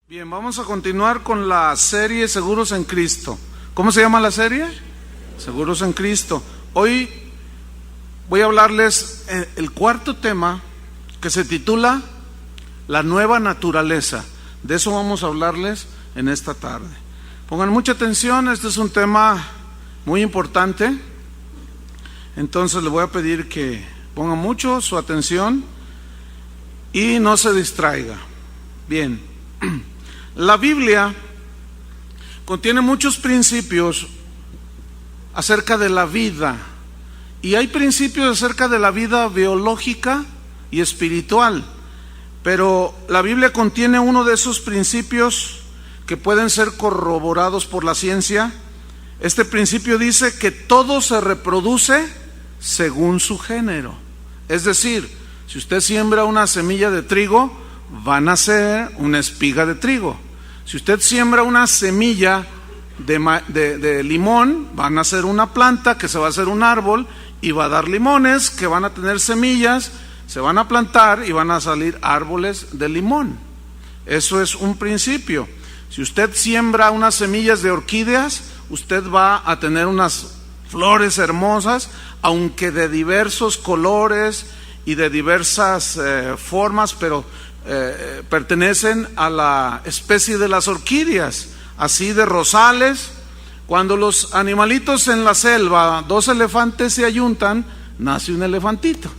Bien, vamos a continuar con la serie Seguros en Cristo. ¿Cómo se llama la serie? Seguros en Cristo. Hoy voy a hablarles el cuarto tema, que se titula La nueva naturaleza. De eso vamos a hablarles en esta tarde. Pongan mucha atención, este es un tema muy importante. Entonces les voy a pedir que pongan mucho su atención y no se distraiga. Bien, la Biblia contiene muchos principios acerca de la vida, y hay principios acerca de la vida biológica y espiritual, pero la Biblia contiene uno de esos principios que pueden ser corroborados por la ciencia. Este principio dice que todo se reproduce según su género. Es decir, si usted siembra una semilla de trigo, va a nacer una espiga de trigo. Si usted siembra una semilla de limón, va a nacer una planta que se va a hacer un árbol y va a dar limones que van a tener semillas, se van a plantar y van a salir árboles de limón. Eso es un principio. Si usted siembra unas semillas de orquídeas, usted va a tener unas flores hermosas, aunque de diversos colores y de diversas formas, pero pertenecen a la especie de las orquídeas, así de rosales. Cuando los animalitos en la selva, dos elefantes se ayuntan, nace un elefantito,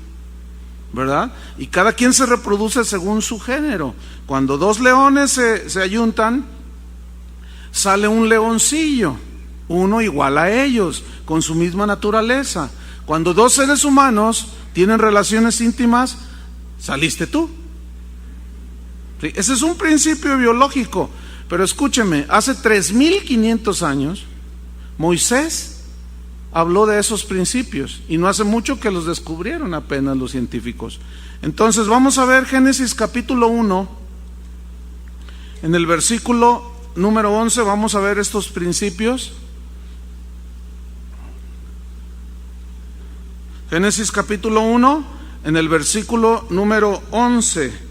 ¿verdad? Y cada quien se reproduce según su género. Cuando dos leones se ayuntan, sale un leoncillo, uno igual a ellos, con su misma naturaleza. Cuando dos seres humanos tienen relaciones íntimas, saliste tú. ¿Sí? Ese es un principio biológico. Pero escúcheme, hace 3,500 años Moisés habló de esos principios, y no hace mucho que los descubrieron apenas los científicos. Entonces vamos a ver Génesis capítulo 1, en el versículo número 11, vamos a ver estos principios. Génesis capítulo 1, en el versículo número 11.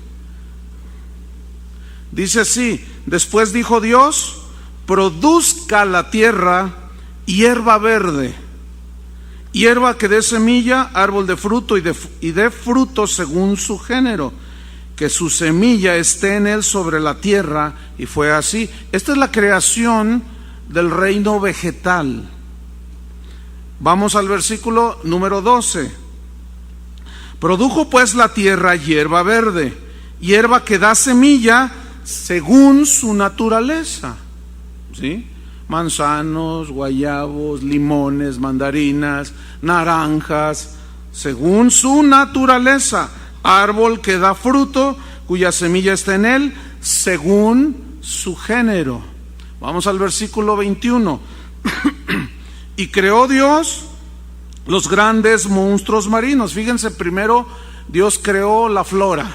Dice así: después dijo Dios, produzca la tierra hierba verde, hierba que dé semilla, árbol de fruto y dé fruto según su género, que su semilla esté en él sobre la tierra. Y fue así. Esta es la creación del reino vegetal. Vamos al versículo número 12. Produjo pues la tierra hierba verde, hierba que da semilla según su naturaleza, ¿sí? Manzanos, guayabos, limones, mandarinas, naranjas, según su naturaleza. Árbol que da fruto, cuya semilla está en él, según su género. Vamos al versículo 21. Y creó Dios los grandes monstruos marinos. Fíjense, primero Dios creó la flora,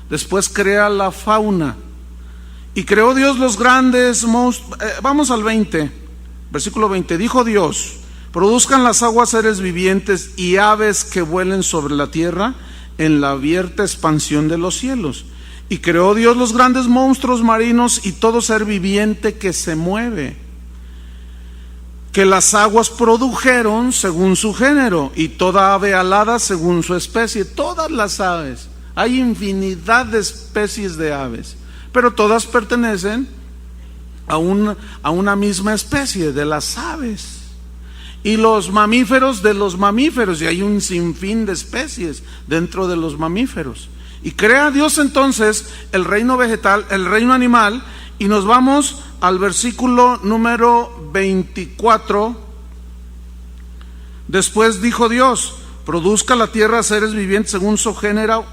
después crea la fauna. Y creó Dios los grandes monstruos. Vamos al 20, versículo 20. Dijo Dios: produzcan las aguas seres vivientes y aves que vuelen sobre la tierra en la abierta expansión de los cielos. Y creó Dios los grandes monstruos marinos y todo ser viviente que se mueve, que las aguas produjeron según su género, y toda ave alada según su especie. Todas las aves, hay infinidad de especies de aves, pero todas pertenecen a una misma especie, de las aves. Y los mamíferos de los mamíferos, y hay un sinfín de especies dentro de los mamíferos. Y crea Dios entonces el reino vegetal, el reino animal, y nos vamos al versículo número 24. Después dijo Dios: produzca la tierra seres vivientes según su género,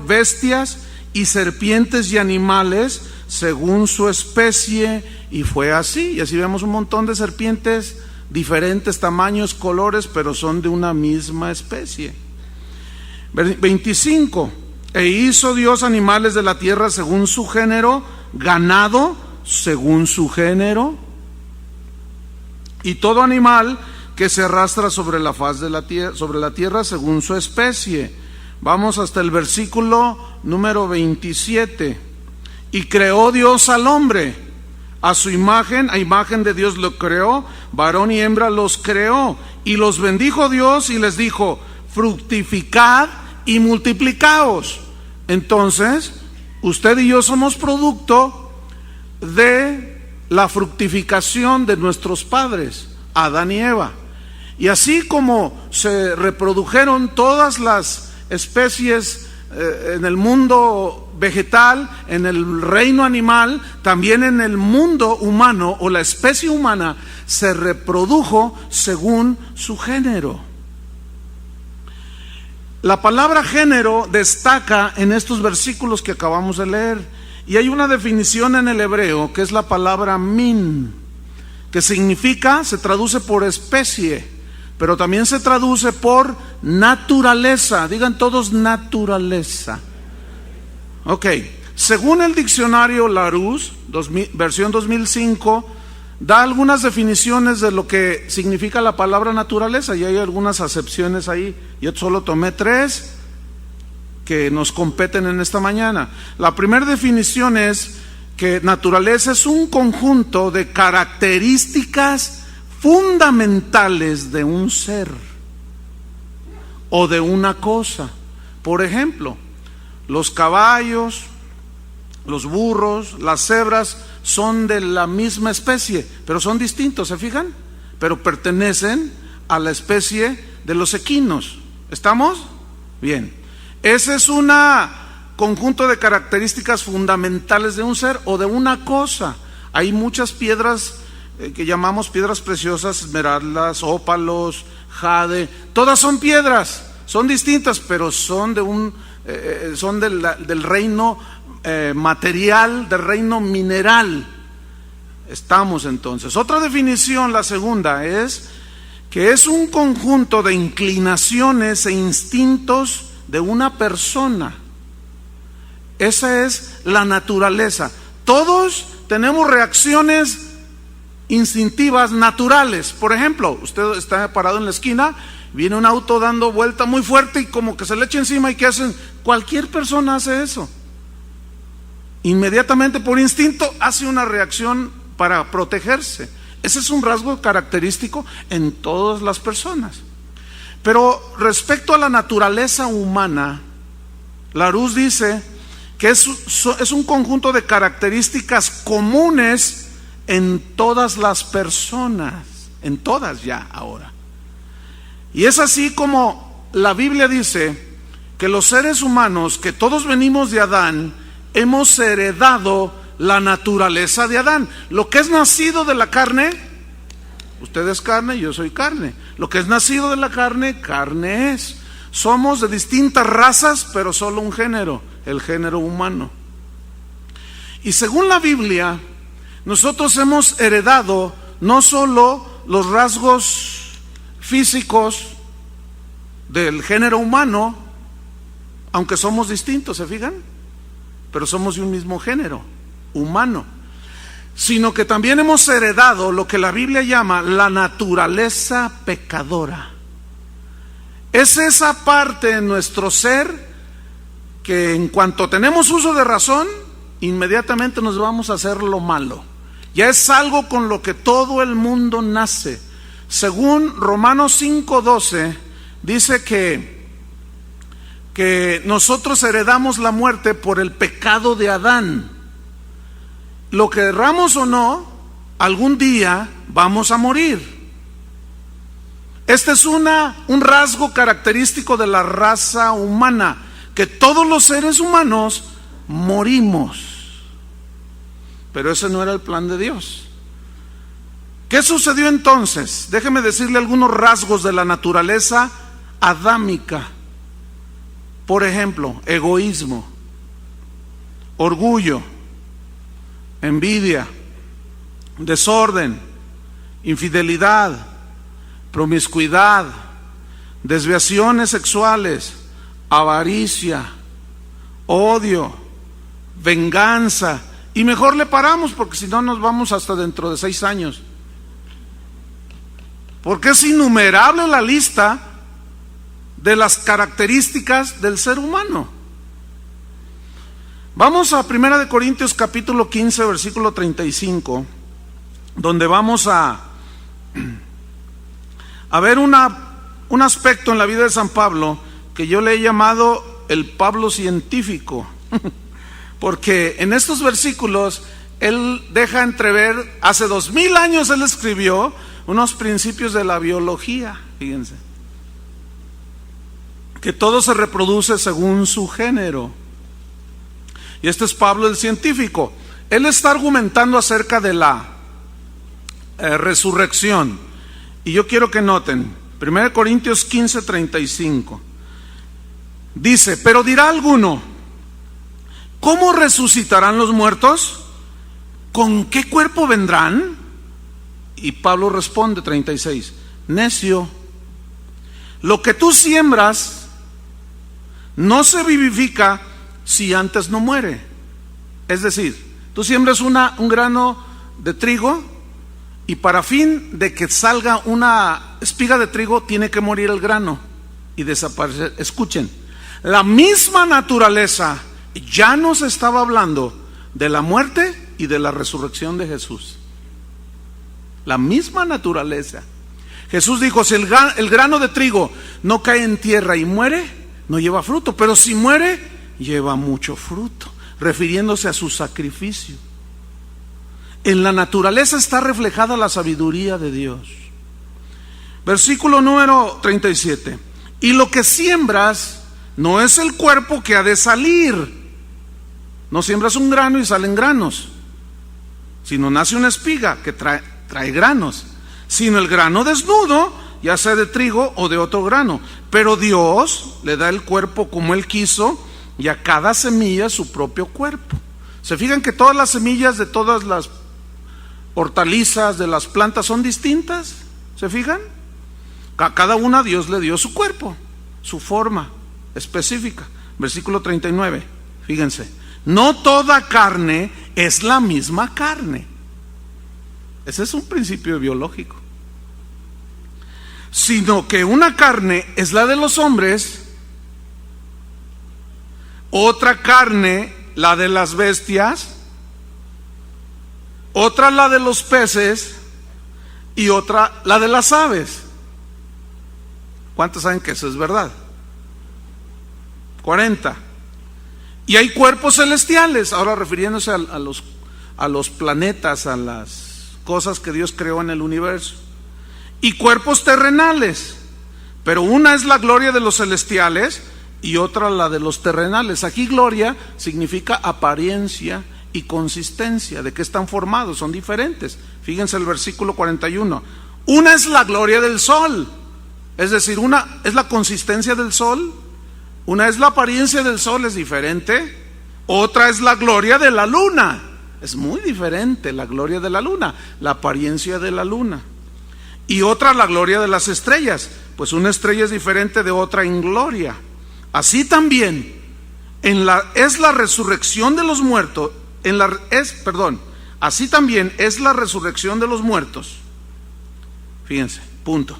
bestias y serpientes y animales según su especie. Y fue así. Y así vemos un montón de serpientes, diferentes tamaños, colores, pero son de una misma especie. 25. E hizo Dios animales de la tierra según su género, ganado según su género, y todo animal que se arrastra sobre la faz de la tierra según su especie. Vamos hasta el versículo número 27. Y creó Dios al hombre, a su imagen, a imagen de Dios lo creó, varón y hembra los creó. Y los bendijo Dios y les dijo: fructificad y multiplicaos. Entonces, usted y yo somos producto de la fructificación de nuestros padres, Adán y Eva. Y así como se reprodujeron todas las especies en el mundo vegetal, en el reino animal, también en el mundo humano o la especie humana se reprodujo según su género. La palabra género destaca en estos versículos que acabamos de leer, y hay una definición en el hebreo que es la palabra min, que significa, se traduce por especie, pero también se traduce por naturaleza. Digan todos naturaleza. Ok, según el diccionario Larousse, versión 2005, da algunas definiciones de lo que significa la palabra naturaleza, y hay algunas acepciones ahí. Yo solo tomé 3 que nos competen en esta mañana. La primera definición es que naturaleza es un conjunto de características fundamentales de un ser o de una cosa. Por ejemplo, los caballos, los burros, las cebras son de la misma especie, pero son distintos, ¿se fijan? Pero pertenecen a la especie de los equinos. ¿Estamos? Bien. Ese es un conjunto de características fundamentales de un ser o de una cosa. Hay muchas piedras que llamamos piedras preciosas, esmeraldas, ópalos, jade. Todas son piedras, son distintas, pero son del reino material, del reino mineral. Estamos entonces. Otra definición, la segunda, es que es un conjunto de inclinaciones e instintos de una persona. Esa es la naturaleza. Todos tenemos reacciones instintivas naturales. Por ejemplo, usted está parado en la esquina, viene un auto dando vuelta muy fuerte y como que se le echa encima, y ¿qué hacen? Cualquier persona hace eso. Inmediatamente, por instinto, hace una reacción para protegerse. Ese es un rasgo característico en todas las personas. Pero respecto a la naturaleza humana, Larousse dice que es un conjunto de características comunes en todas las personas, en todas ya ahora. Y es así como la Biblia dice que los seres humanos, que todos venimos de Adán, hemos heredado la naturaleza de Adán. Lo que es nacido de la carne, usted es carne, yo soy carne. Lo que es nacido de la carne, carne es. Somos de distintas razas, pero solo un género, el género humano. Y según la Biblia, nosotros hemos heredado no solo los rasgos físicos del género humano, aunque somos distintos, ¿se fijan? Pero somos de un mismo género humano, sino que también hemos heredado lo que la Biblia llama la naturaleza pecadora. Es esa parte de nuestro ser que en cuanto tenemos uso de razón, inmediatamente nos vamos a hacer lo malo. Ya es algo con lo que todo el mundo nace. Según Romanos 5:12, dice que nosotros heredamos la muerte por el pecado de Adán. Lo querramos o no, algún día vamos a morir. Este es un rasgo característico de la raza humana, que todos los seres humanos morimos. Pero ese no era el plan de Dios. ¿Qué sucedió entonces? Déjeme decirle algunos rasgos de la naturaleza adámica. Por ejemplo, egoísmo, orgullo, envidia, desorden, infidelidad, promiscuidad, desviaciones sexuales, avaricia, odio, venganza. Y mejor le paramos, porque si no nos vamos hasta dentro de 6 años. Porque es innumerable la lista de las características del ser humano. Vamos a 1 Corintios capítulo 15, versículo 35, donde vamos a ver un aspecto en la vida de San Pablo que yo le he llamado el Pablo científico, porque en estos versículos él deja entrever, hace 2000 años él escribió unos principios de la biología, fíjense, que todo se reproduce según su género. Y este es Pablo el científico. Él está argumentando acerca de la resurrección. Y yo quiero que noten, 1 Corintios 15, 35. Dice, pero dirá alguno, ¿cómo resucitarán los muertos? ¿Con qué cuerpo vendrán? Y Pablo responde, 36, necio, lo que tú siembras no se vivifica si antes no muere. Es decir, tú siembras un grano de trigo y para fin de que salga una espiga de trigo tiene que morir el grano y desaparecer. Escuchen, la misma naturaleza ya nos estaba hablando de la muerte y de la resurrección de Jesús. La misma naturaleza. Jesús dijo, si el grano de trigo no cae en tierra y muere, no lleva fruto, pero si muere, lleva mucho fruto, refiriéndose a su sacrificio. En la naturaleza está reflejada la sabiduría de Dios. Versículo número 37. Y lo que siembras no es el cuerpo que ha de salir. No siembras un grano y salen granos, sino nace una espiga que trae granos, sino el grano desnudo, ya sea de trigo o de otro grano. Pero Dios le da el cuerpo como Él quiso, y a cada semilla su propio cuerpo. ¿Se fijan que todas las semillas de todas las hortalizas, de las plantas son distintas? ¿Se fijan? A cada una Dios le dio su cuerpo, su forma específica. Versículo 39, fíjense, no toda carne es la misma carne. Ese es un principio biológico. Sino que una carne es la de los hombres, otra carne la de las bestias, otra la de los peces y otra la de las aves. ¿Cuántos saben que eso es verdad? 40. Y hay cuerpos celestiales, ahora refiriéndose a los planetas, a las cosas que Dios creó en el universo, y cuerpos terrenales, pero una es la gloria de los celestiales y otra la de los terrenales. Aquí gloria significa apariencia y consistencia, de qué están formados, son diferentes. Fíjense el versículo 41. Una es la gloria del sol, es decir, una es la consistencia del sol, una es la apariencia del sol, es diferente. Otra es la gloria de la luna, es muy diferente la gloria de la luna, la apariencia de la luna. Y otra la gloria de las estrellas, pues una estrella es diferente de otra en gloria. Así también es la resurrección de los muertos, así también es la resurrección de los muertos. Fíjense, punto.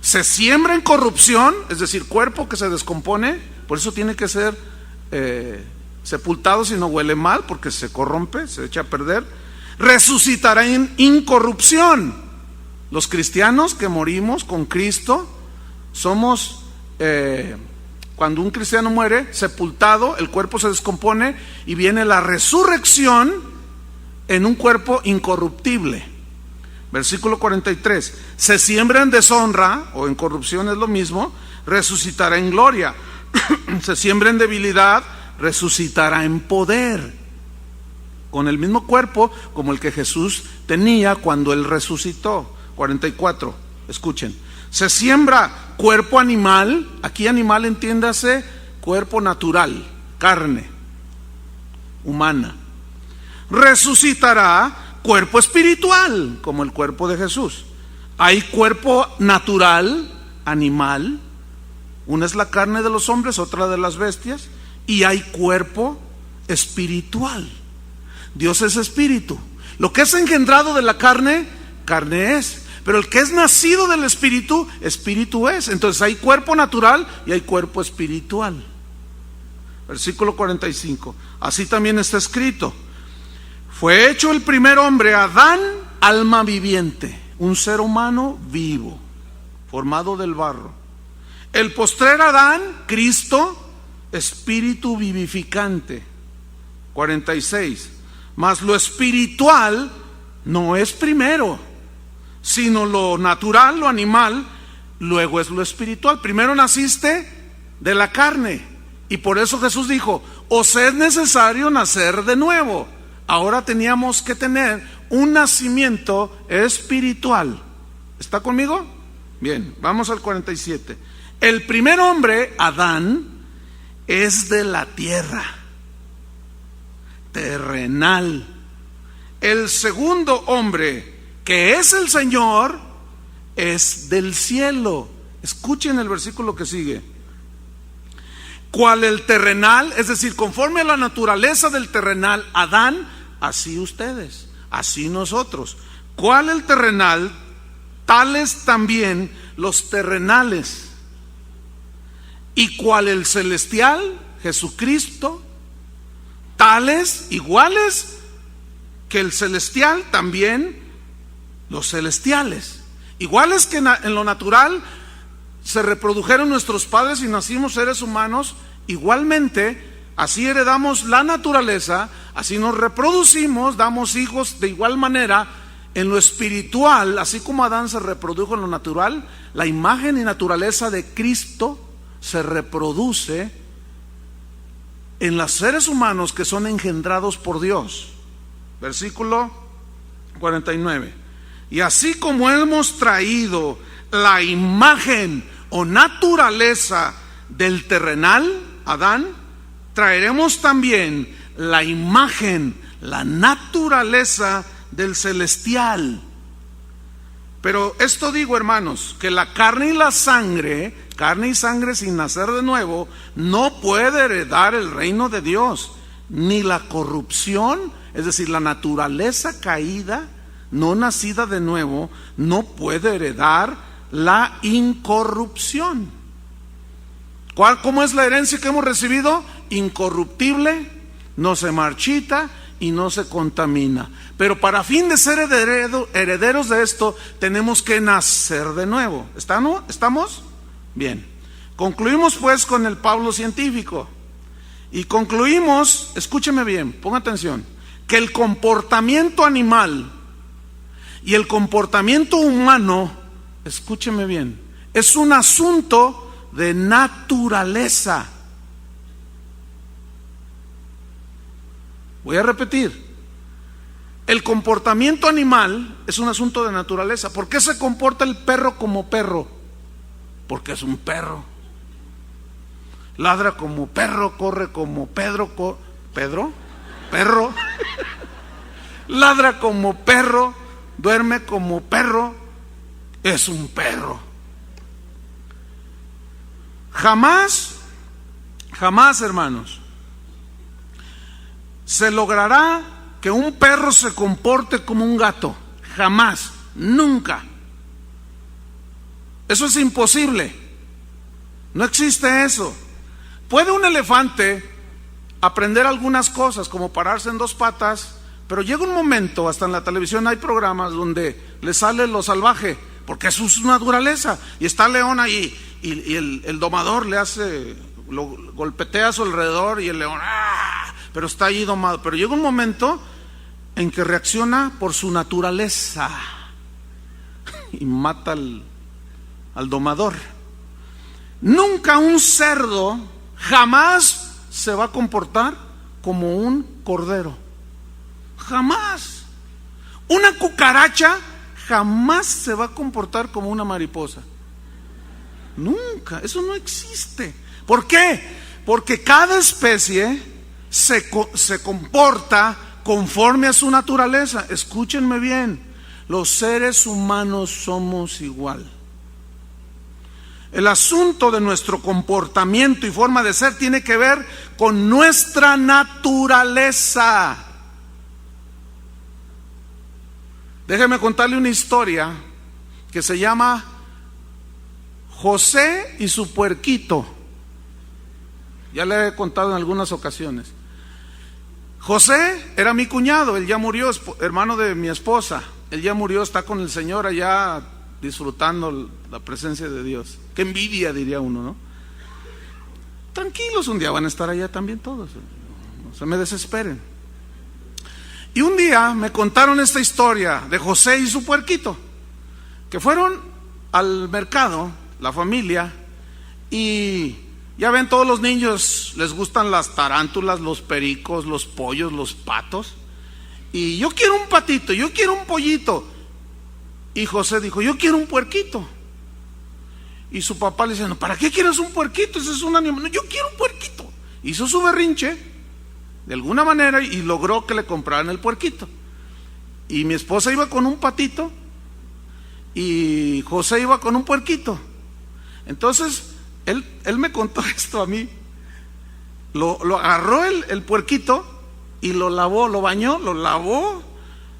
Se siembra en corrupción, es decir, cuerpo que se descompone, por eso tiene que ser sepultado si no huele mal, porque se corrompe, se echa a perder. Resucitará en incorrupción. Los cristianos que morimos con Cristo somos, cuando un cristiano muere, sepultado, el cuerpo se descompone y viene la resurrección en un cuerpo incorruptible. Versículo 43, se siembra en deshonra, o en corrupción es lo mismo, resucitará en gloria. Se siembra en debilidad, resucitará en poder, con el mismo cuerpo como el que Jesús tenía cuando Él resucitó. 44, escuchen, se siembra cuerpo animal, aquí animal entiéndase cuerpo natural, carne humana. Resucitará cuerpo espiritual, como el cuerpo de Jesús. Hay cuerpo natural, animal, una es la carne de los hombres, otra de las bestias, y hay cuerpo espiritual. Dios es espíritu. Lo que es engendrado de la carne, carne es. Pero el que es nacido del espíritu, espíritu es. Entonces hay cuerpo natural y hay cuerpo espiritual. versículo 45. Así también está escrito: fue hecho el primer hombre, Adán, alma viviente, un ser humano vivo, formado del barro. El postrer Adán, Cristo, espíritu vivificante. 46. Mas lo espiritual no es primero, sino lo natural, lo animal, luego es lo espiritual. Primero naciste de la carne, y por eso Jesús dijo: os es necesario nacer de nuevo. Ahora teníamos que tener un nacimiento espiritual. ¿Está conmigo? Bien, vamos al 47. El primer hombre, Adán, es de la tierra, terrenal. El segundo hombre, que es el Señor, es del cielo. Escuchen el versículo que sigue. Cual el terrenal, es decir, conforme a la naturaleza del terrenal, Adán, así ustedes, así nosotros. Cual el terrenal, tales también los terrenales. Y cual el celestial, Jesucristo, tales, iguales que el celestial, también los celestiales. Iguales que en lo natural se reprodujeron nuestros padres y nacimos seres humanos, igualmente así heredamos la naturaleza, así nos reproducimos, damos hijos de igual manera. En lo espiritual, así como Adán se reprodujo en lo natural, la imagen y naturaleza de Cristo se reproduce en los seres humanos que son engendrados por Dios. Versículo 49. Y así como hemos traído la imagen o naturaleza del terrenal, Adán, traeremos también la imagen, la naturaleza del celestial. Pero esto digo, hermanos, que la carne y la sangre, carne y sangre sin nacer de nuevo, no puede heredar el reino de Dios, ni la corrupción, es decir, la naturaleza caída, no nacida de nuevo, no puede heredar la incorrupción. ¿Cómo es la herencia que hemos recibido? Incorruptible, no se marchita y no se contamina. Pero para fin de ser herederos de esto, tenemos que nacer de nuevo. ¿Estamos? Bien. Concluimos pues con el Pablo científico. Y concluimos, escúcheme bien, ponga atención, que el comportamiento animal y el comportamiento humano, escúcheme bien, es un asunto de naturaleza. Voy a repetir. El comportamiento animal es un asunto de naturaleza. ¿Por qué se comporta el perro como perro? Porque es un perro. Ladra como perro, corre como Pedro. Perro. Ladra como perro, duerme como perro, es un perro. Jamás, hermanos, se logrará que un perro se comporte como un gato. Jamás, nunca. Eso es imposible. No existe eso. Puede un elefante aprender algunas cosas, como pararse en dos patas, pero llega un momento, hasta en la televisión hay programas donde le sale lo salvaje, porque eso es su naturaleza. Y está el león ahí, y el domador le hace, lo golpetea a su alrededor, y el león, ¡ah!, pero está allí domado. Pero llega un momento en que reacciona por su naturaleza y mata al domador. Nunca un cerdo jamás se va a comportar como un cordero. Jamás. Una cucaracha jamás se va a comportar como una mariposa. Nunca. Eso no existe. ¿Por qué? Porque cada especie se comporta conforme a su naturaleza. Escúchenme bien. Los seres humanos somos igual. El asunto de nuestro comportamiento y forma de ser tiene que ver con nuestra naturaleza. Déjeme contarle una historia que se llama José y su puerquito. Ya le he contado en algunas ocasiones. José era mi cuñado, él ya murió, hermano de mi esposa. Él ya murió, está con el Señor allá disfrutando la presencia de Dios. Qué envidia, diría uno, ¿no? Tranquilos, un día van a estar allá también todos. No se me desesperen. Y un día me contaron esta historia de José y su puerquito, que fueron al mercado, la familia, y ya ven, todos los niños les gustan las tarántulas, los pericos, los pollos, los patos. Y yo quiero un patito, yo quiero un pollito. Y José dijo, yo quiero un puerquito. Y su papá le dice, no, ¿para qué quieres un puerquito? Ese es un animal. No, yo quiero un puerquito. Hizo su berrinche, de alguna manera, y logró que le compraran el puerquito. Y mi esposa iba con un patito, y José iba con un puerquito. Entonces, él me contó esto a mí. Lo agarró el puerquito y lo lavó, lo bañó, lo lavó,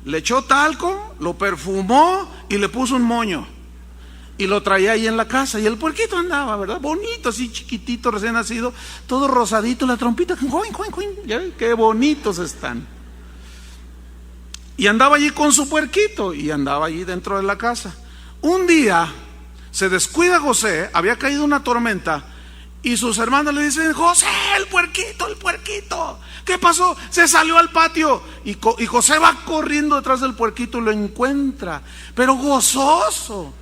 le echó talco, lo perfumó y le puso un moño. Y lo traía ahí en la casa. Y el puerquito andaba, ¿verdad? Bonito, así chiquitito, recién nacido, todo rosadito, la trompita. ¿Ya ven? Qué bonitos están. Y andaba allí con su puerquito y andaba allí dentro de la casa. Un día se descuida José, había caído una tormenta, y sus hermanos le dicen, José, el puerquito, ¿qué pasó? Se salió al patio, y José va corriendo detrás del puerquito y lo encuentra, pero gozoso,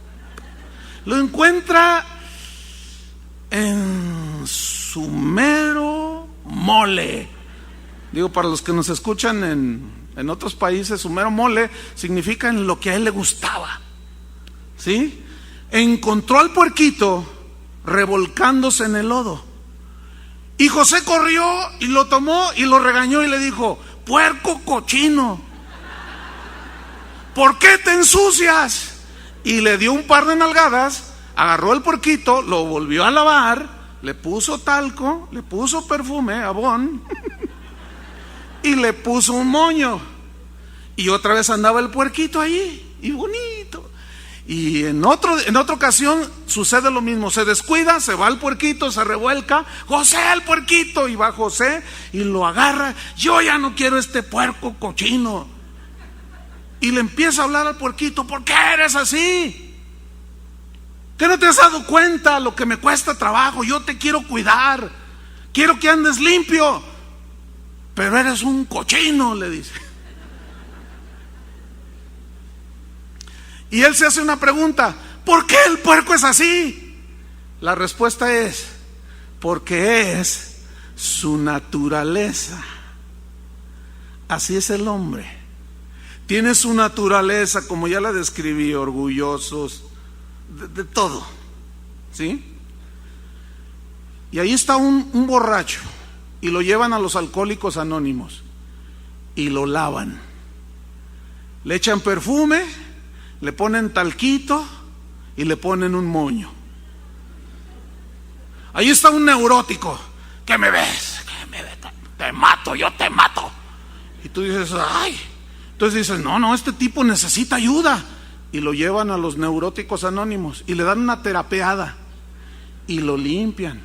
lo encuentra en su mero mole. Digo, para los que nos escuchan en otros países, su mero mole significa en lo que a él le gustaba, ¿sí? Encontró al puerquito revolcándose en el lodo, y José corrió y lo tomó y lo regañó y le dijo, puerco cochino, ¿por qué te ensucias? Y le dio un par de nalgadas, agarró el puerquito, lo volvió a lavar, le puso talco, le puso perfume, abón y le puso un moño, y otra vez andaba el puerquito allí, y bonito. Y en otra ocasión sucede lo mismo, se descuida, se va el puerquito, se revuelca, José, el puerquito, y va José y lo agarra, yo ya no quiero este puerco cochino. Y le empieza a hablar al puerquito, ¿por qué eres así? ¿Qué no te has dado cuenta lo que me cuesta trabajo? Yo te quiero cuidar, quiero que andes limpio, pero eres un cochino, le dice. Y él se hace una pregunta, ¿por qué el puerco es así? La respuesta es, porque es su naturaleza. Así es el hombre. Tiene su naturaleza, como ya la describí, orgullosos, de todo, ¿sí? Y ahí está un borracho, y lo llevan a los alcohólicos anónimos, y lo lavan. Le echan perfume, le ponen talquito y le ponen un moño. Ahí está un neurótico. ¿Qué me ves? Te mato, yo te mato. Y tú dices, ay. Entonces dices, no, este tipo necesita ayuda. Y lo llevan a los neuróticos anónimos y le dan una terapeada y lo limpian.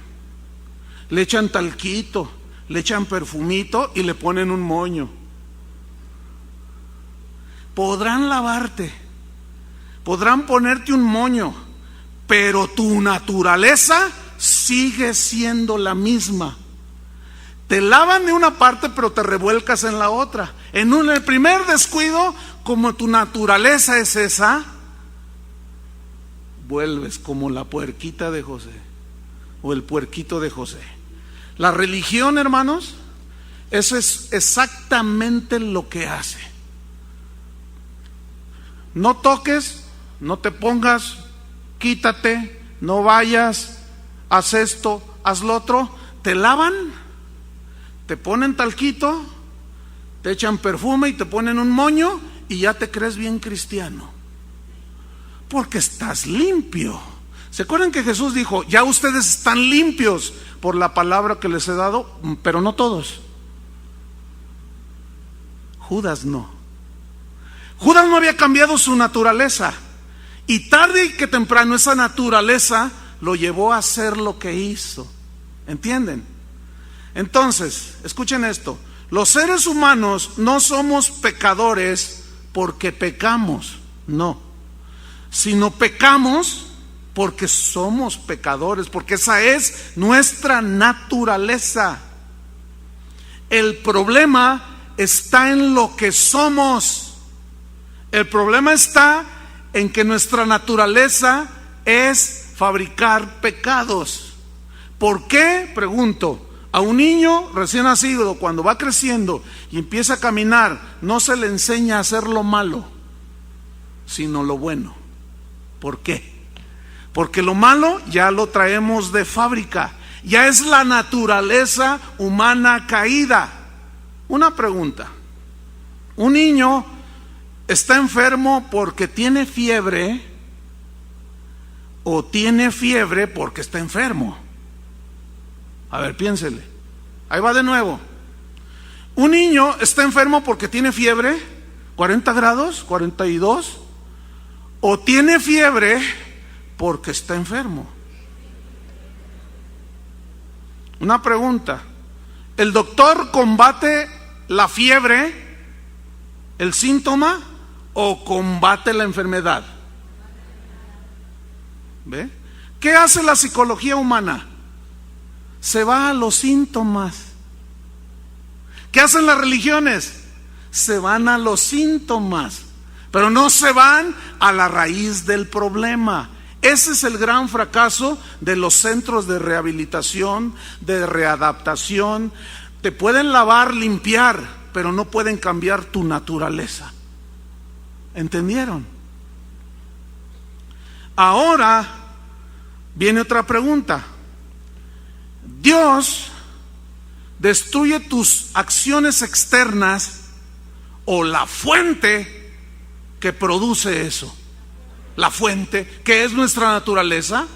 Le echan talquito, le echan perfumito y le ponen un moño. Podrán lavarte, podrán ponerte un moño, pero tu naturaleza sigue siendo la misma. Te lavan de una parte, pero te revuelcas en la otra. En el primer descuido, como tu naturaleza es esa, vuelves como la puerquita de José o el puerquito de José. La religión, hermanos, eso es exactamente lo que hace. No toques, no te pongas, quítate, no vayas, haz esto, haz lo otro. Te lavan, te ponen talquito, te echan perfume y te ponen un moño y ya te crees bien cristiano, porque estás limpio. ¿Se acuerdan que Jesús dijo, ya ustedes están limpios por la palabra que les he dado? Pero no todos. Judas no. Judas no había cambiado su naturaleza, y tarde que temprano esa naturaleza lo llevó a hacer lo que hizo. ¿Entienden? Entonces, escuchen esto. Los seres humanos no somos pecadores porque pecamos, no. Sino pecamos porque somos pecadores, porque esa es nuestra naturaleza. El problema está en lo que somos. El problema está en que nuestra naturaleza es fabricar pecados. ¿Por qué? Pregunto. A un niño recién nacido, cuando va creciendo y empieza a caminar, no se le enseña a hacer lo malo, sino lo bueno. ¿Por qué? Porque lo malo ya lo traemos de fábrica, ya es la naturaleza humana caída. Una pregunta: ¿un niño está enfermo porque tiene fiebre o tiene fiebre porque está enfermo? A ver, piénsele. Ahí va de nuevo. ¿Un niño está enfermo porque tiene fiebre? ¿40 grados? ¿42? ¿O tiene fiebre porque está enfermo? Una pregunta: ¿el doctor combate la fiebre, el síntoma, o combate la enfermedad? ¿Ve? ¿Qué hace la psicología humana? Se va a los síntomas. ¿Qué hacen las religiones? Se van a los síntomas, pero no se van a la raíz del problema. Ese es el gran fracaso de los centros de rehabilitación, de readaptación. Te pueden lavar, limpiar, pero no pueden cambiar tu naturaleza. ¿Entendieron? Ahora viene otra pregunta. ¿Dios destruye tus acciones externas o la fuente que produce eso? La fuente que es nuestra naturaleza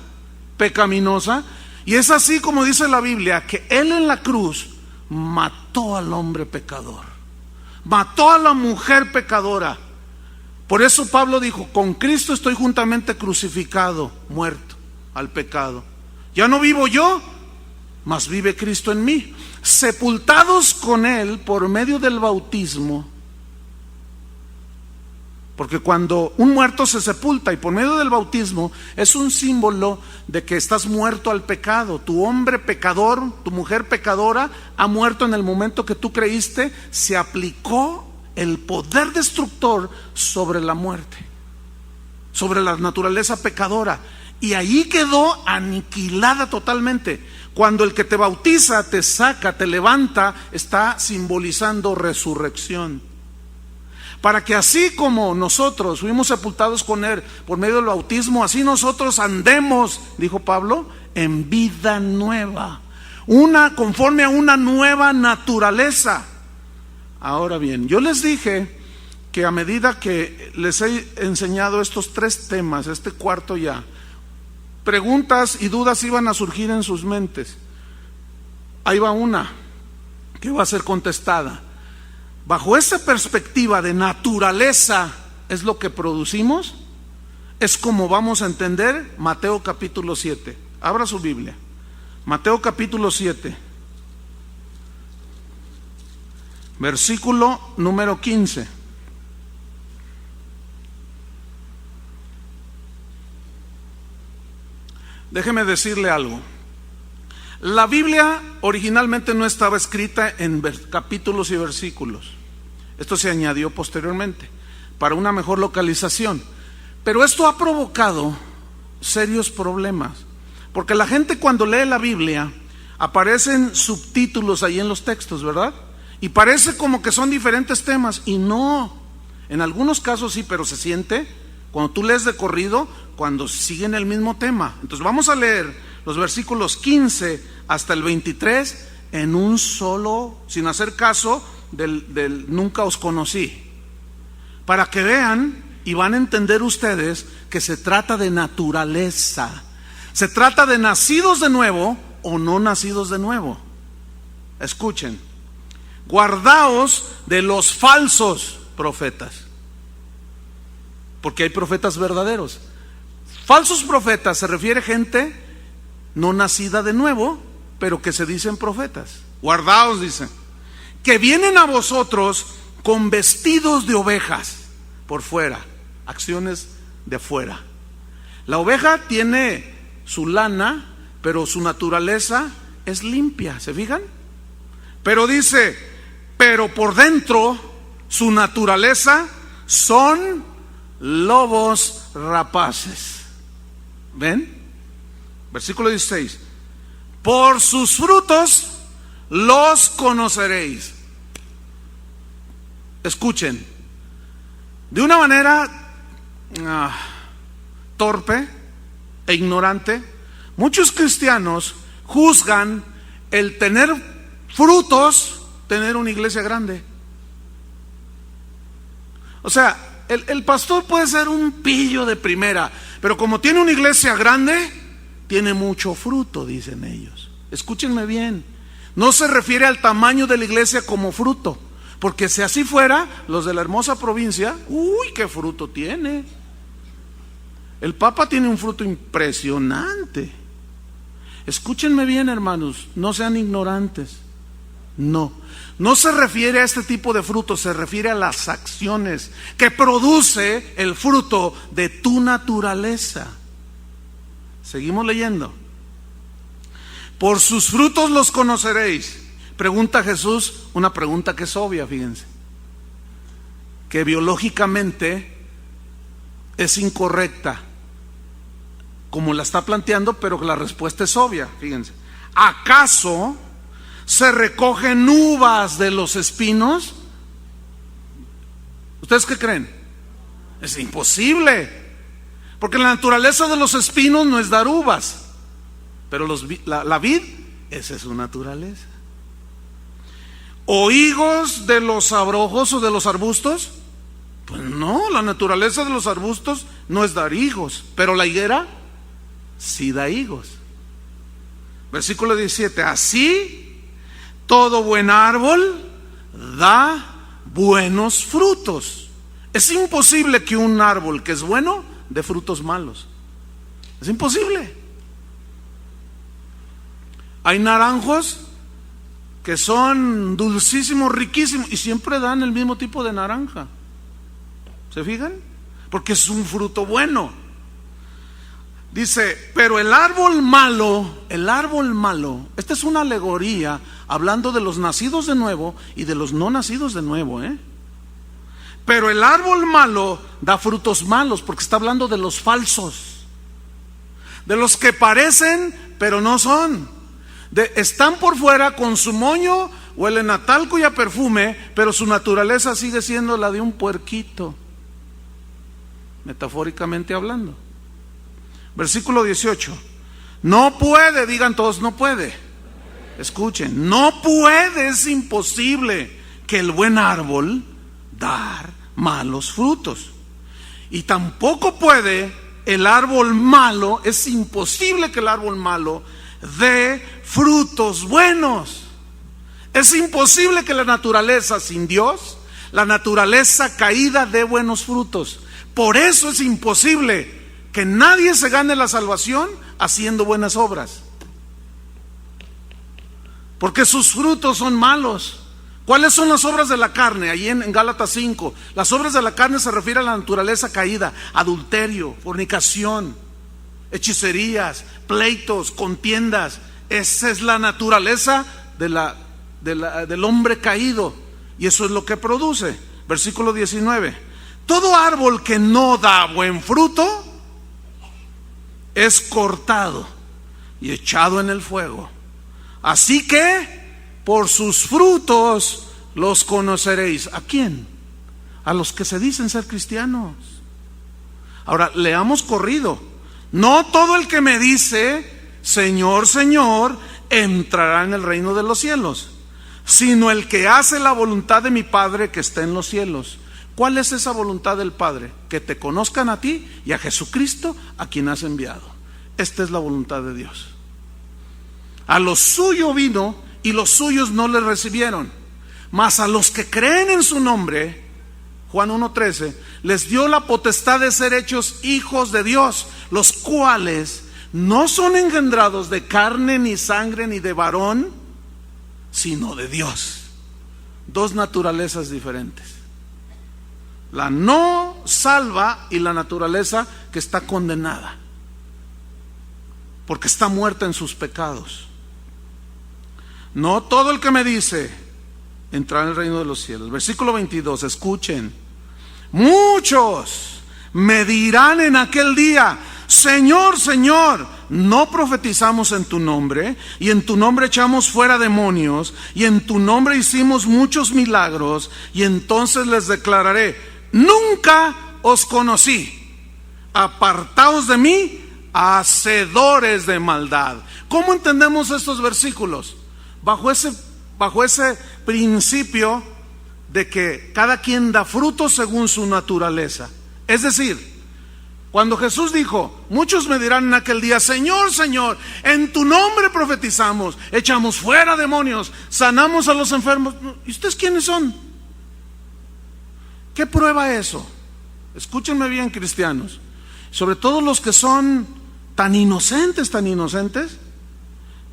pecaminosa. Y es así como dice la Biblia, que Él en la cruz mató al hombre pecador, mató a la mujer pecadora. Por eso Pablo dijo: con Cristo estoy juntamente crucificado, muerto al pecado. Ya no vivo yo, mas vive Cristo en mí. Sepultados con Él por medio del bautismo. Porque cuando un muerto se sepulta y por medio del bautismo, es un símbolo de que estás muerto al pecado. Tu hombre pecador, tu mujer pecadora ha muerto en el momento que tú creíste. Se aplicó el poder destructor sobre la muerte, sobre la naturaleza pecadora, y ahí quedó aniquilada totalmente. Cuando el que te bautiza, te saca, te levanta, está simbolizando resurrección. Para que así como nosotros fuimos sepultados con Él por medio del bautismo, así nosotros andemos, dijo Pablo, en vida nueva, conforme a una nueva naturaleza. Ahora bien, yo les dije que a medida que les he enseñado estos 3 temas, este cuarto ya, preguntas y dudas iban a surgir en sus mentes. Ahí va una que va a ser contestada. Bajo esa perspectiva de naturaleza, ¿es lo que producimos? Es como vamos a entender Mateo capítulo 7. Abra su Biblia. Mateo capítulo 7. Versículo número 15. Déjeme decirle algo. La Biblia originalmente no estaba escrita en capítulos y versículos. Esto se añadió posteriormente para una mejor localización. Pero esto ha provocado serios problemas, porque la gente cuando lee la Biblia aparecen subtítulos ahí en los textos, ¿verdad? Y parece como que son diferentes temas, y no. En algunos casos sí, pero se siente cuando tú lees de corrido, cuando siguen el mismo tema. Entonces vamos a leer los versículos 15 hasta el 23 en un solo, sin hacer caso del nunca os conocí, para que vean y van a entender ustedes que se trata de naturaleza, se trata de nacidos de nuevo o no nacidos de nuevo. Escuchen: guardaos de los falsos profetas, porque hay profetas verdaderos. Falsos profetas se refiere a gente no nacida de nuevo, pero que se dicen profetas. guardaos, dice, que vienen a vosotros con vestidos de ovejas por fuera, acciones de afuera. La oveja tiene su lana, pero su naturaleza es limpia, ¿se fijan? Pero dice, pero por dentro su naturaleza son lobos rapaces. ¿Ven? Versículo 16. Por sus frutos los conoceréis. Escuchen, de una manera torpe e ignorante, muchos cristianos juzgan el tener frutos, tener una iglesia grande. O sea, el pastor puede ser un pillo de primera, pero como tiene una iglesia grande, tiene mucho fruto, dicen ellos. Escúchenme bien, no se refiere al tamaño de la iglesia como fruto, porque si así fuera, los de la hermosa provincia, uy, qué fruto tiene. El Papa tiene un fruto impresionante. Escúchenme bien, hermanos, no sean ignorantes. No se refiere a este tipo de fruto, se refiere a las acciones que produce el fruto de tu naturaleza. Seguimos leyendo. Por sus frutos los conoceréis. Pregunta Jesús, una pregunta que es obvia, fíjense, que biológicamente es incorrecta, como la está planteando, pero que la respuesta es obvia, fíjense. ¿Acaso se recogen uvas de los espinos? ¿Ustedes qué creen? Es imposible, porque la naturaleza de los espinos no es dar uvas, pero la vid, esa es su naturaleza. ¿O higos de los abrojos o de los arbustos? Pues no, la naturaleza de los arbustos no es dar higos, pero la higuera sí da higos. Versículo 17, así todo buen árbol da buenos frutos. Es imposible que un árbol que es bueno dé frutos malos. Es imposible. Hay naranjos que son dulcísimos, riquísimos, y siempre dan el mismo tipo de naranja. ¿Se fijan? Porque es un fruto bueno. Dice, pero el árbol malo, esta es una alegoría hablando de los nacidos de nuevo y de los no nacidos de nuevo, Pero el árbol malo da frutos malos, porque está hablando de los falsos, de los que parecen pero no son. Están por fuera con su moño, huelen a talco y a perfume, pero su naturaleza sigue siendo la de un puerquito, metafóricamente hablando. Versículo 18. No puede, digan todos, no puede. Escuchen, no puede, es imposible que el buen árbol dar malos frutos. Y tampoco puede el árbol malo, es imposible que el árbol malo dé frutos buenos. Es imposible que la naturaleza sin Dios, la naturaleza caída, dé buenos frutos. Por eso es imposible que nadie se gane la salvación haciendo buenas obras, porque sus frutos son malos. ¿Cuáles son las obras de la carne? Allí en Gálatas 5, las obras de la carne se refieren a la naturaleza caída: adulterio, fornicación, hechicerías, pleitos, contiendas. Esa es la naturaleza del hombre caído, y eso es lo que produce. Versículo 19. Todo árbol que no da buen fruto es cortado y echado en el fuego. Así que por sus frutos los conoceréis. ¿A quién? A los que se dicen ser cristianos. Ahora, leamos corrido. No todo el que me dice Señor, Señor, entrará en el reino de los cielos, sino el que hace la voluntad de mi Padre que está en los cielos. ¿Cuál es esa voluntad del Padre? Que te conozcan a ti y a Jesucristo, a quien has enviado. Esta es la voluntad de Dios. A los suyos vino y los suyos no le recibieron, mas a los que creen en su nombre, Juan 1:13, les dio la potestad de ser hechos hijos de Dios, los cuales no son engendrados de carne ni sangre ni de varón, sino de Dios. Dos naturalezas diferentes. La no salva y la naturaleza que está condenada, porque está muerta en sus pecados. No todo el que me dice entrará en el reino de los cielos. Versículo 22, escuchen. Muchos me dirán en aquel día: Señor, Señor, ¿no profetizamos en tu nombre? Y en tu nombre echamos fuera demonios, y en tu nombre hicimos muchos milagros. Y entonces les declararé: nunca os conocí. Apartaos de mí, hacedores de maldad. ¿Cómo entendemos estos versículos? Bajo ese principio de que cada quien da fruto según su naturaleza. Es decir, cuando Jesús dijo: muchos me dirán en aquel día: Señor, Señor, en tu nombre profetizamos, echamos fuera demonios, sanamos a los enfermos. ¿Y ustedes quiénes son? ¿Qué prueba eso? Escúchenme bien, cristianos, sobre todo los que son tan inocentes,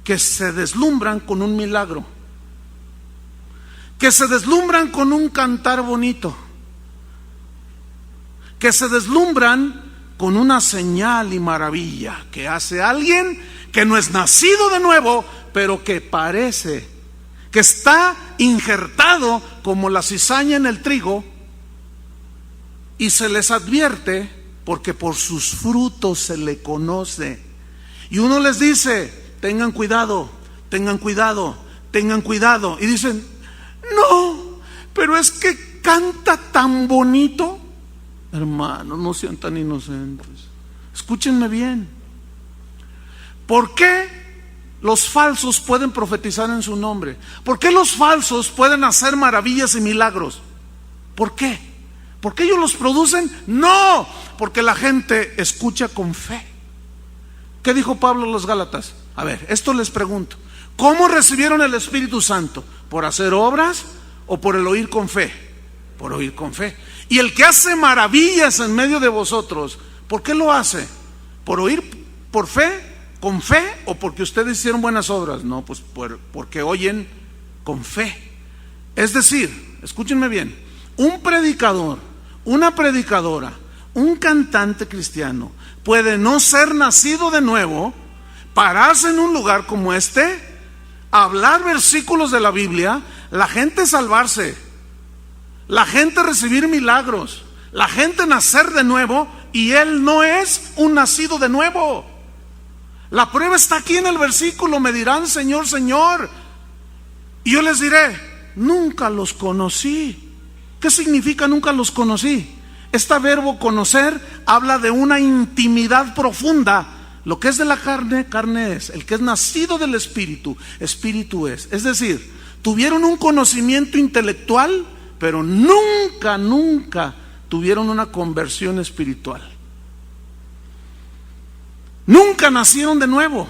que se deslumbran con un milagro, que se deslumbran con un cantar bonito, que se deslumbran con una señal y maravilla que hace alguien que no es nacido de nuevo, pero que parece que está injertado como la cizaña en el trigo, y se les advierte porque por sus frutos se le conoce. Y uno les dice: tengan cuidado, tengan cuidado, tengan cuidado. Y dicen: no, pero es que canta tan bonito. Hermanos, no sean tan inocentes. Escúchenme bien. ¿Por qué los falsos pueden profetizar en su nombre? ¿Por qué los falsos pueden hacer maravillas y milagros? ¿Por qué? ¿Por qué ellos los producen? No, porque la gente escucha con fe. ¿Qué dijo Pablo a los Gálatas? A ver, esto les pregunto: ¿cómo recibieron el Espíritu Santo? ¿Por hacer obras o por el oír con fe? Por oír con fe. Y el que hace maravillas en medio de vosotros, ¿por qué lo hace? ¿Por oír por fe, con fe, o porque ustedes hicieron buenas obras? No, pues porque oyen con fe. Es decir, escúchenme bien, un predicador, una predicadora, un cantante cristiano puede no ser nacido de nuevo, pararse en un lugar como este, hablar versículos de la Biblia, la gente salvarse, la gente recibir milagros, la gente nacer de nuevo, y él no es un nacido de nuevo. La prueba está aquí en el versículo: me dirán: Señor, Señor. Y yo les diré: nunca los conocí. ¿Qué significa nunca los conocí? Este verbo conocer habla de una intimidad profunda. Lo que es de la carne, carne es. El que es nacido del Espíritu, Espíritu es. Es decir, tuvieron un conocimiento intelectual, pero nunca tuvieron una conversión espiritual. Nunca nacieron de nuevo.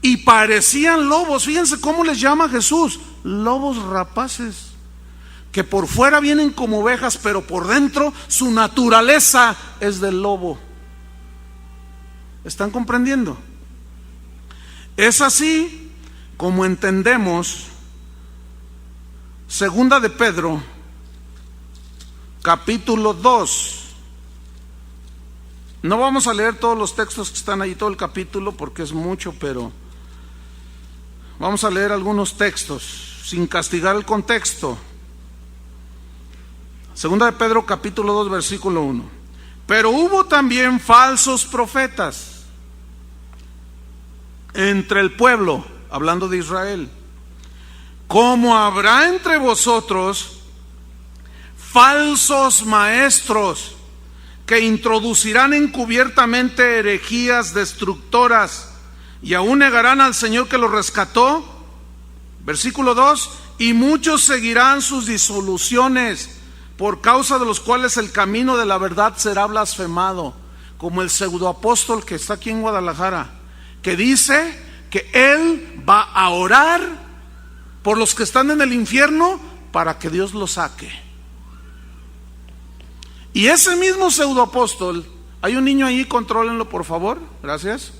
Y parecían lobos. Fíjense cómo les llama Jesús: lobos rapaces, que por fuera vienen como ovejas, pero por dentro su naturaleza es del lobo. ¿Están comprendiendo? Es así como entendemos Segunda de Pedro, capítulo 2. No vamos a leer todos los textos que están ahí, todo el capítulo, porque es mucho, pero vamos a leer algunos textos sin castigar el contexto. Segunda de Pedro, capítulo 2, versículo 1. Pero hubo también falsos profetas entre el pueblo, hablando de Israel, como habrá entre vosotros falsos maestros que introducirán encubiertamente herejías destructoras, y aún negarán al Señor que los rescató. Versículo 2: y muchos seguirán sus disoluciones, por causa de los cuales el camino de la verdad será blasfemado, como el pseudoapóstol que está aquí en Guadalajara, que dice que él va a orar por los que están en el infierno para que Dios los saque. Y ese mismo pseudoapóstol, hay un niño ahí, contrólenlo por favor, gracias.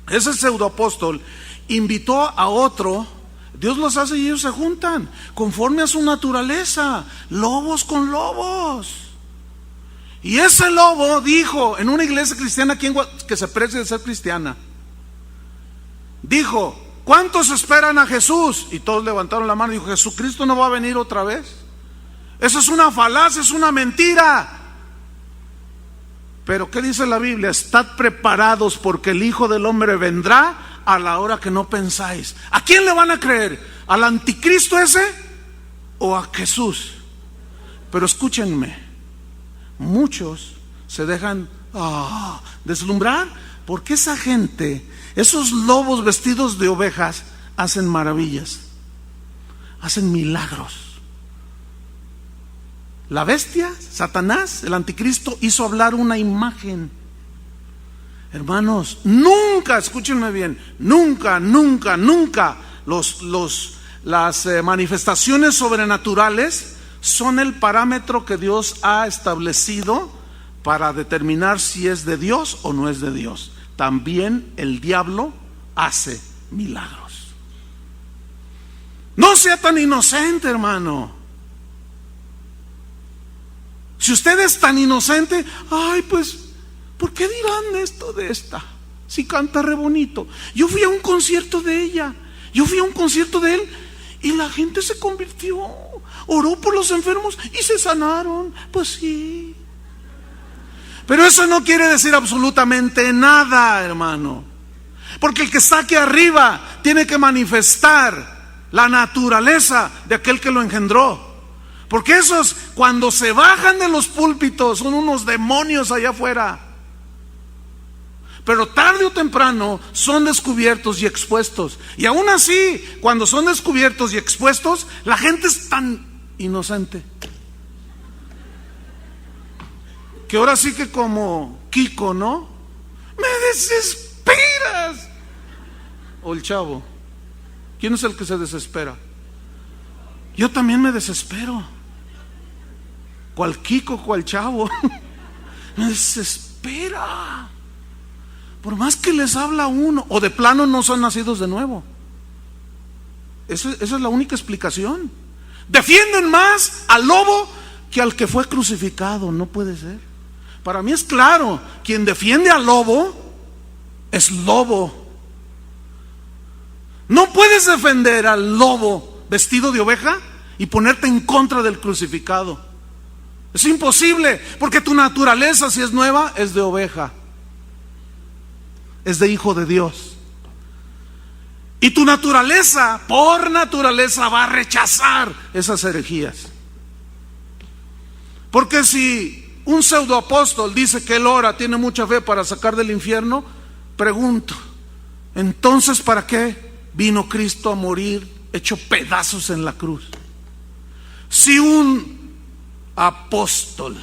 Ese pseudoapóstol invitó a otro Dios los hace y ellos se juntan conforme a su naturaleza, lobos con lobos. Y ese lobo dijo en una iglesia cristiana que se precie de ser cristiana, dijo: ¿cuántos esperan a Jesús? Y todos levantaron la mano y dijo: ¿Jesucristo no va a venir otra vez? Eso es una falacia, es una mentira. Pero ¿qué dice la Biblia? Estad preparados, porque el Hijo del Hombre vendrá a la hora que no pensáis. ¿A quién le van a creer? ¿Al anticristo ese o a Jesús? Pero escúchenme, muchos se dejan deslumbrar, porque esa gente, esos lobos vestidos de ovejas, hacen maravillas, hacen milagros. La bestia, Satanás, el anticristo, hizo hablar una imagen. Hermanos, nunca, escúchenme bien, nunca las manifestaciones sobrenaturales son el parámetro que Dios ha establecido para determinar si es de Dios o no es de Dios. También el diablo hace milagros. No sea tan inocente, hermano. Si usted es tan inocente, pues, ¿por qué dirán esto de esta? Si canta re bonito. Yo fui a un concierto de ella, yo fui a un concierto de él, y la gente se convirtió, oró por los enfermos y se sanaron. Pues sí. Pero eso no quiere decir absolutamente nada, hermano. Porque el que está aquí arriba tiene que manifestar la naturaleza de aquel que lo engendró. Porque esos, cuando se bajan de los púlpitos, son unos demonios allá afuera. Pero tarde o temprano son descubiertos y expuestos. Y aún así, cuando son descubiertos y expuestos, la gente es tan inocente que ahora sí que como Kiko, ¿no? ¡Me desesperas! O el Chavo. ¿Quién es el que se desespera? Yo también me desespero. ¿Cuál Kiko, cuál Chavo? Me desespera. Por más que les habla uno, o de plano no son nacidos de nuevo. Esa es la única explicación. Defienden más al lobo que al que fue crucificado. No puede ser. Para mí es claro, quien defiende al lobo es lobo. No puedes defender al lobo vestido de oveja y ponerte en contra del crucificado. Es imposible, porque tu naturaleza, si es nueva, es de oveja, es de hijo de Dios. Y tu naturaleza, por naturaleza, va a rechazar esas herejías. Porque si un pseudoapóstol dice que él ora, tiene mucha fe para sacar del infierno, pregunto, entonces ¿para qué vino Cristo a morir hecho pedazos en la cruz? Si un apóstol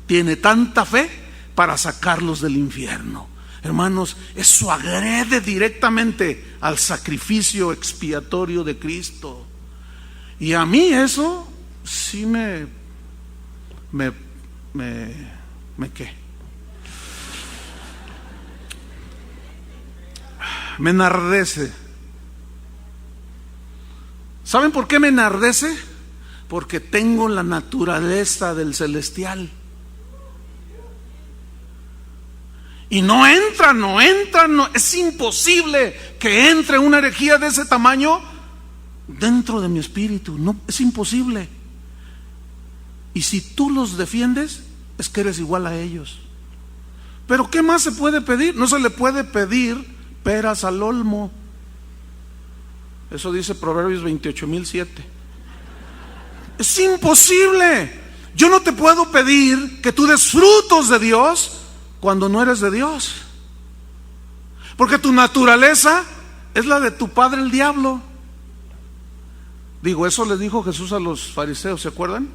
tiene tanta fe para sacarlos del infierno, hermanos, eso agrede directamente al sacrificio expiatorio de Cristo. Y a mí eso sí me enardece. ¿Saben por qué me enardece? Porque tengo la naturaleza del celestial. Y no entra, es imposible que entre una herejía de ese tamaño dentro de mi espíritu. No, es imposible. Y si tú los defiendes, es que eres igual a ellos. Pero ¿qué más se puede pedir? No se le puede pedir peras al olmo. Eso dice Proverbios 28:7. Es imposible. Yo no te puedo pedir que tú des frutos de Dios cuando no eres de Dios, porque tu naturaleza es la de tu padre el diablo. Digo, eso le dijo Jesús a los fariseos, ¿se acuerdan?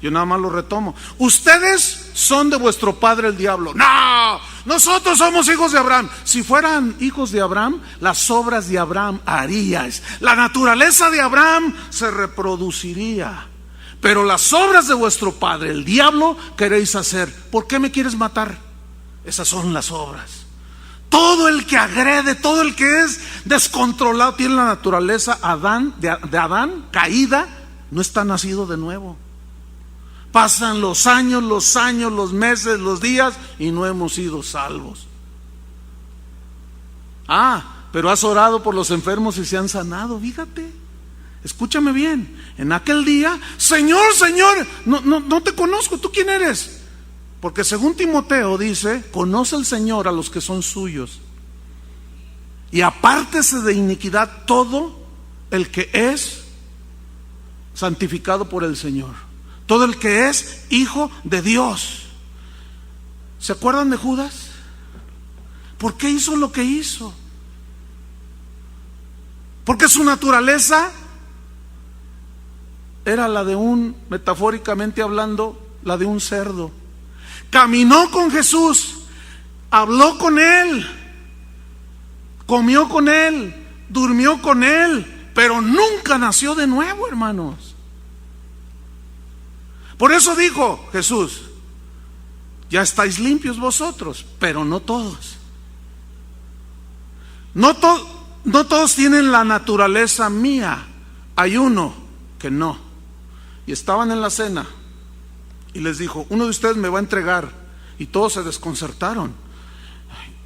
Yo nada más lo retomo. Ustedes son de vuestro padre el diablo. No, nosotros somos hijos de Abraham. Si fueran hijos de Abraham, las obras de Abraham haríais. La naturaleza de Abraham se reproduciría. Pero las obras de vuestro padre el diablo queréis hacer. ¿Por qué me quieres matar? Esas son las obras. Todo el que agrede, todo el que es descontrolado, tiene la naturaleza de Adán caída, no está nacido de nuevo. Pasan los años, los meses, los días y no hemos sido salvos. Pero has orado por los enfermos y se han sanado, fíjate. Escúchame bien. En aquel día, Señor, no te conozco, ¿tú quién eres? Porque según Timoteo dice, conoce el Señor a los que son suyos. Y apártese de iniquidad todo el que es santificado por el Señor. Todo el que es hijo de Dios. ¿Se acuerdan de Judas? ¿Por qué hizo lo que hizo? Porque su naturaleza era la de metafóricamente hablando, la de un cerdo. Caminó con Jesús, habló con Él, comió con Él, durmió con Él, pero nunca nació de nuevo, hermanos. Por eso dijo Jesús, ya estáis limpios vosotros, pero no todos. No todos tienen la naturaleza mía. Hay uno que no. Y estaban en la cena y les dijo, uno de ustedes me va a entregar. Y todos se desconcertaron.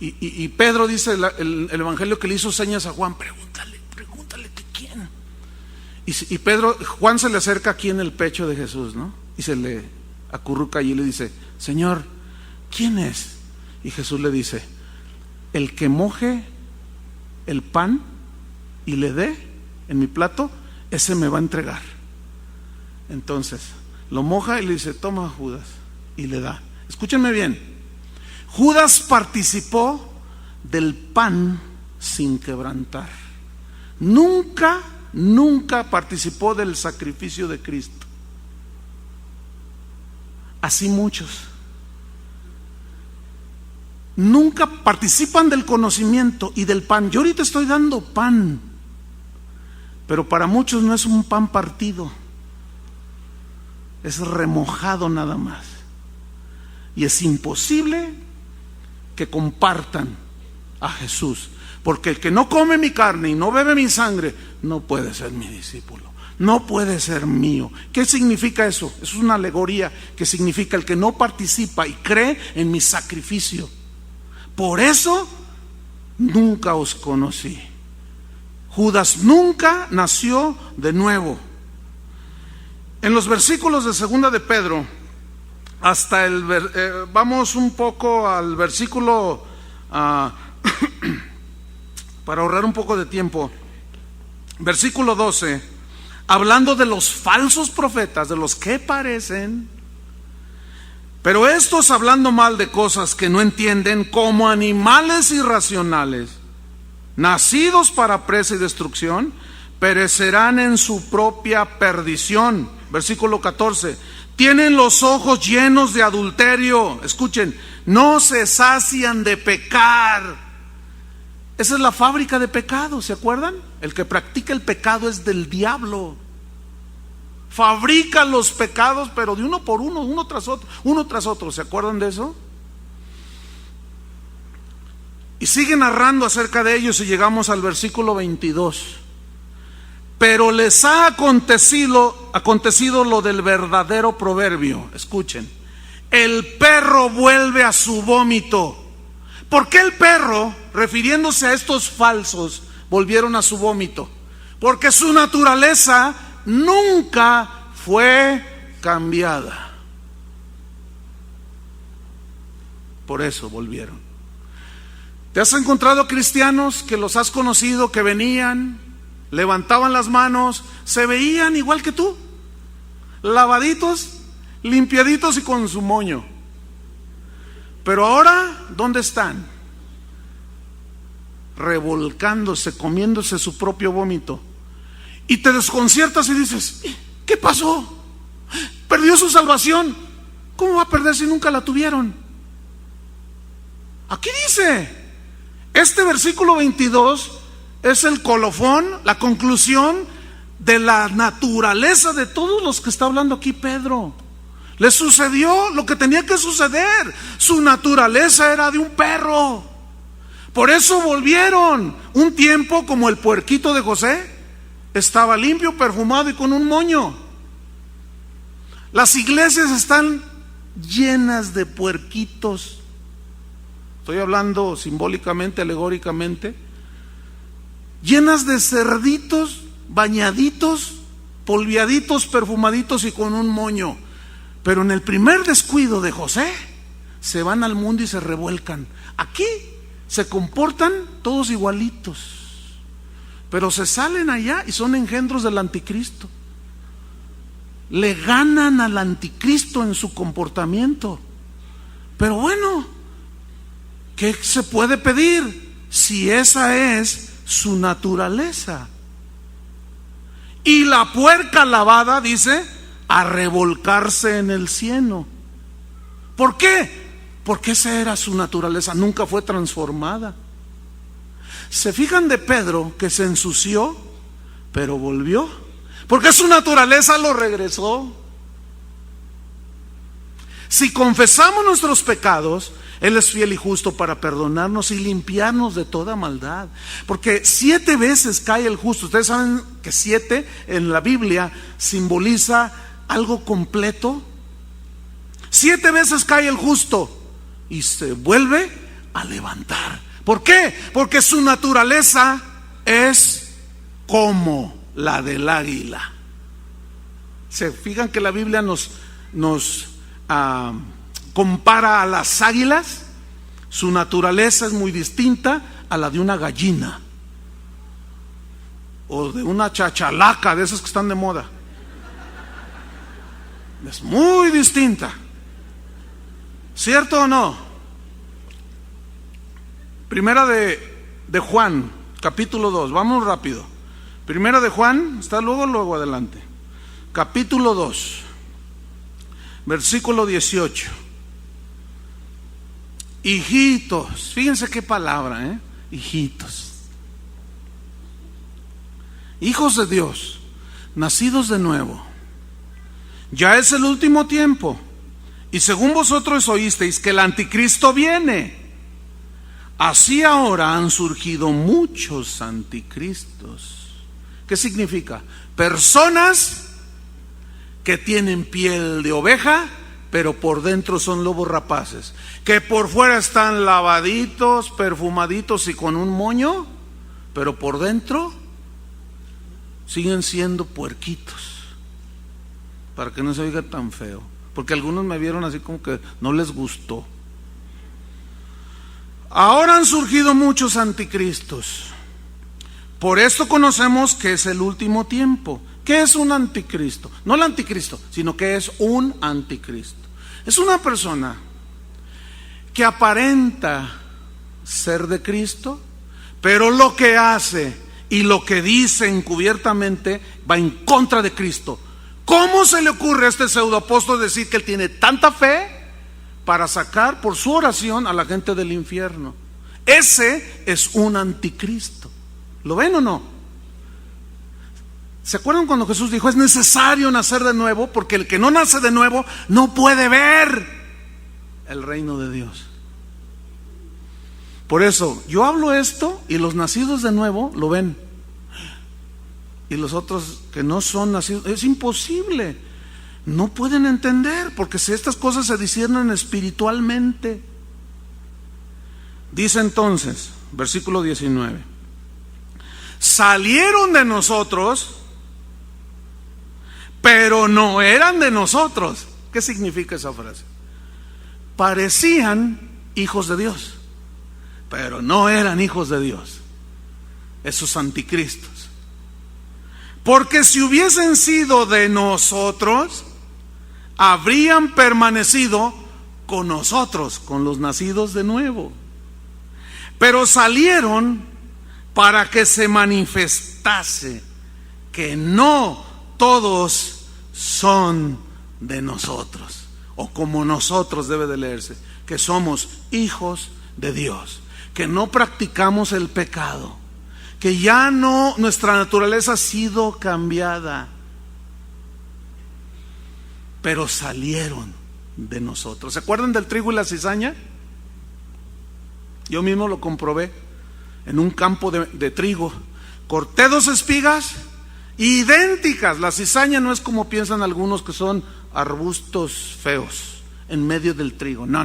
Y Pedro dice, el evangelio, que le hizo señas a Juan, pregúntale que quién. Y Juan se le acerca aquí en el pecho de Jesús, ¿no? Y se le acurruca y le dice, Señor, ¿quién es? Y Jesús le dice, el que moje el pan y le dé en mi plato, ese me va a entregar. Entonces lo moja y le dice, toma, Judas, y le da. Escúchenme bien, Judas participó del pan sin quebrantar. Nunca participó del sacrificio de Cristo. Así muchos nunca participan del conocimiento y del pan. Yo ahorita estoy dando pan, pero para muchos no es un pan partido, es remojado nada más. Y es imposible que compartan a Jesús, porque el que no come mi carne y no bebe mi sangre no puede ser mi discípulo, no puede ser mío. ¿Qué significa eso? Eso es una alegoría que significa el que no participa y cree en mi sacrificio. Por eso nunca os conocí. Judas nunca nació de nuevo. En los versículos de segunda de Pedro, hasta vamos un poco al versículo para ahorrar un poco de tiempo, versículo 12, hablando de los falsos profetas, de los que parecen, pero estos, hablando mal de cosas que no entienden, como animales irracionales, nacidos para presa y destrucción, perecerán en su propia perdición. Versículo 14, tienen los ojos llenos de adulterio. Escuchen, no se sacian de pecar. Esa es la fábrica de pecado, ¿se acuerdan? El que practica el pecado es del diablo. Fabrica los pecados, pero de uno por uno, uno tras otro. ¿Se acuerdan de eso? Y sigue narrando acerca de ellos y llegamos al versículo 22. Pero les ha acontecido lo del verdadero proverbio. Escuchen, el perro vuelve a su vómito. ¿Por qué el perro, refiriéndose a estos falsos, volvieron a su vómito? Porque su naturaleza nunca fue cambiada. Por eso volvieron. ¿Te has encontrado cristianos que los has conocido, que venían, levantaban las manos, se veían igual que tú, lavaditos, limpiaditos y con su moño? Pero ahora, ¿dónde están? Revolcándose, comiéndose su propio vómito. Y te desconciertas y dices, ¿qué pasó? ¿Perdió su salvación? ¿Cómo va a perder si nunca la tuvieron? Aquí dice, este versículo 22 es el colofón, la conclusión de la naturaleza de todos los que está hablando aquí Pedro. Le sucedió lo que tenía que suceder. Su naturaleza era de un perro. Por eso volvieron. Un tiempo como el puerquito de José, estaba limpio, perfumado y con un moño. Las iglesias están llenas de puerquitos. Estoy hablando simbólicamente, alegóricamente. Llenas de cerditos, bañaditos, polviaditos, perfumaditos y con un moño. Pero en el primer descuido de José, se van al mundo y se revuelcan. Aquí se comportan todos igualitos, pero se salen allá y son engendros del anticristo. Le ganan al anticristo en su comportamiento. Pero bueno, ¿qué se puede pedir si esa es su naturaleza? Y la puerca lavada, dice, a revolcarse en el cieno. ¿Por qué? Porque esa era su naturaleza, nunca fue transformada. ¿Se fijan de Pedro que se ensució, pero volvió? Porque su naturaleza lo regresó. Si confesamos nuestros pecados, Él es fiel y justo para perdonarnos y limpiarnos de toda maldad. Porque 7 veces cae el justo. Ustedes saben que 7 en la Biblia simboliza algo completo. 7 veces cae el justo y se vuelve a levantar. ¿Por qué? Porque su naturaleza es como la del águila. ¿Se fijan que la Biblia nos compara a las águilas? Su naturaleza es muy distinta a la de una gallina o de una chachalaca, de esas que están de moda. Es muy distinta. ¿Cierto o no? Primera de Juan, capítulo 2, vamos rápido. Primera de Juan, está luego adelante. Capítulo 2, versículo 18. Hijitos, fíjense qué palabra, hijitos. Hijos de Dios, nacidos de nuevo. Ya es el último tiempo. Y según vosotros oísteis que el anticristo viene, así ahora han surgido muchos anticristos. ¿Qué significa? Personas que tienen piel de oveja, pero por dentro son lobos rapaces, que por fuera están lavaditos, perfumaditos y con un moño, pero por dentro siguen siendo puerquitos, para que no se oiga tan feo. Porque algunos me vieron así como que no les gustó. Ahora han surgido muchos anticristos. Por esto conocemos que es el último tiempo. ¿Qué es un anticristo? No el anticristo, sino que es un anticristo. Es una persona que aparenta ser de Cristo, pero lo que hace y lo que dice encubiertamente va en contra de Cristo. ¿Cómo se le ocurre a este pseudoapóstol decir que él tiene tanta fe para sacar por su oración a la gente del infierno? Ese es un anticristo. ¿Lo ven o no? ¿Se acuerdan cuando Jesús dijo: es necesario nacer de nuevo, porque el que no nace de nuevo no puede ver el reino de Dios? Por eso yo hablo esto y los nacidos de nuevo lo ven. Y los otros que no son nacidos, es imposible. No pueden entender, porque si estas cosas se disciernen espiritualmente. Dice entonces, versículo 19: salieron de nosotros, pero no eran de nosotros. ¿Qué significa esa frase? Parecían hijos de Dios, pero no eran hijos de Dios, esos anticristos. Porque si hubiesen sido de nosotros, habrían permanecido con nosotros, con los nacidos de nuevo. Pero salieron para que se manifestase que no todos son de nosotros, o como nosotros debe de leerse, que somos hijos de Dios, que no practicamos el pecado, que ya no, nuestra naturaleza ha sido cambiada, pero salieron de nosotros. ¿Se acuerdan del trigo y la cizaña? Yo mismo lo comprobé en un campo de trigo. Corté 2 espigas idénticas. La cizaña no es como piensan algunos, que son arbustos feos en medio del trigo. No.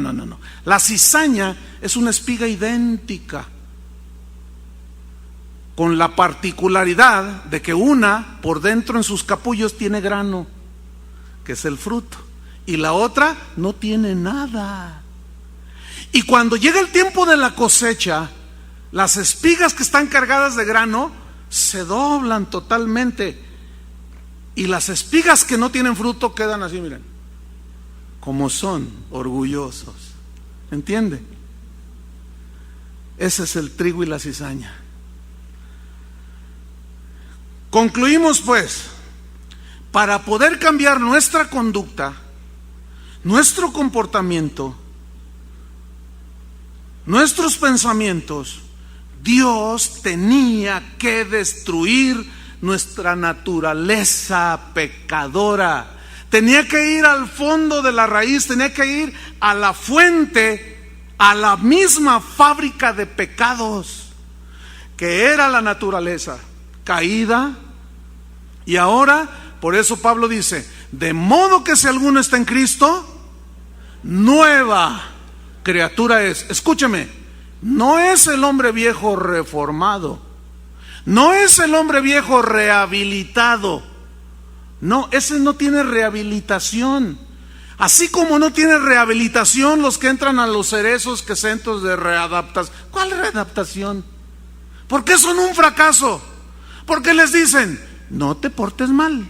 La cizaña es una espiga idéntica, con la particularidad de que una por dentro en sus capullos tiene grano, que es el fruto, y la otra no tiene nada. Y cuando llega el tiempo de la cosecha, las espigas que están cargadas de grano se doblan totalmente, y las espigas que no tienen fruto quedan así, miren, como son, orgullosos. ¿Entiende? Ese es el trigo y la cizaña. Concluimos pues, para poder cambiar nuestra conducta, nuestro comportamiento, nuestros pensamientos, Dios tenía que destruir nuestra naturaleza pecadora. Tenía que ir al fondo de la raíz, tenía que ir a la fuente, a la misma fábrica de pecados, que era la naturaleza caída. Y ahora, por eso Pablo dice: de modo que si alguno está en Cristo, nueva criatura es. Escúcheme, no es el hombre viejo reformado, no es el hombre viejo rehabilitado. No, ese no tiene rehabilitación. Así como no tiene rehabilitación los que entran a los cerezos, que centros de readaptación. ¿Cuál readaptación? ¿Por qué son un fracaso? Porque les dicen: no te portes mal.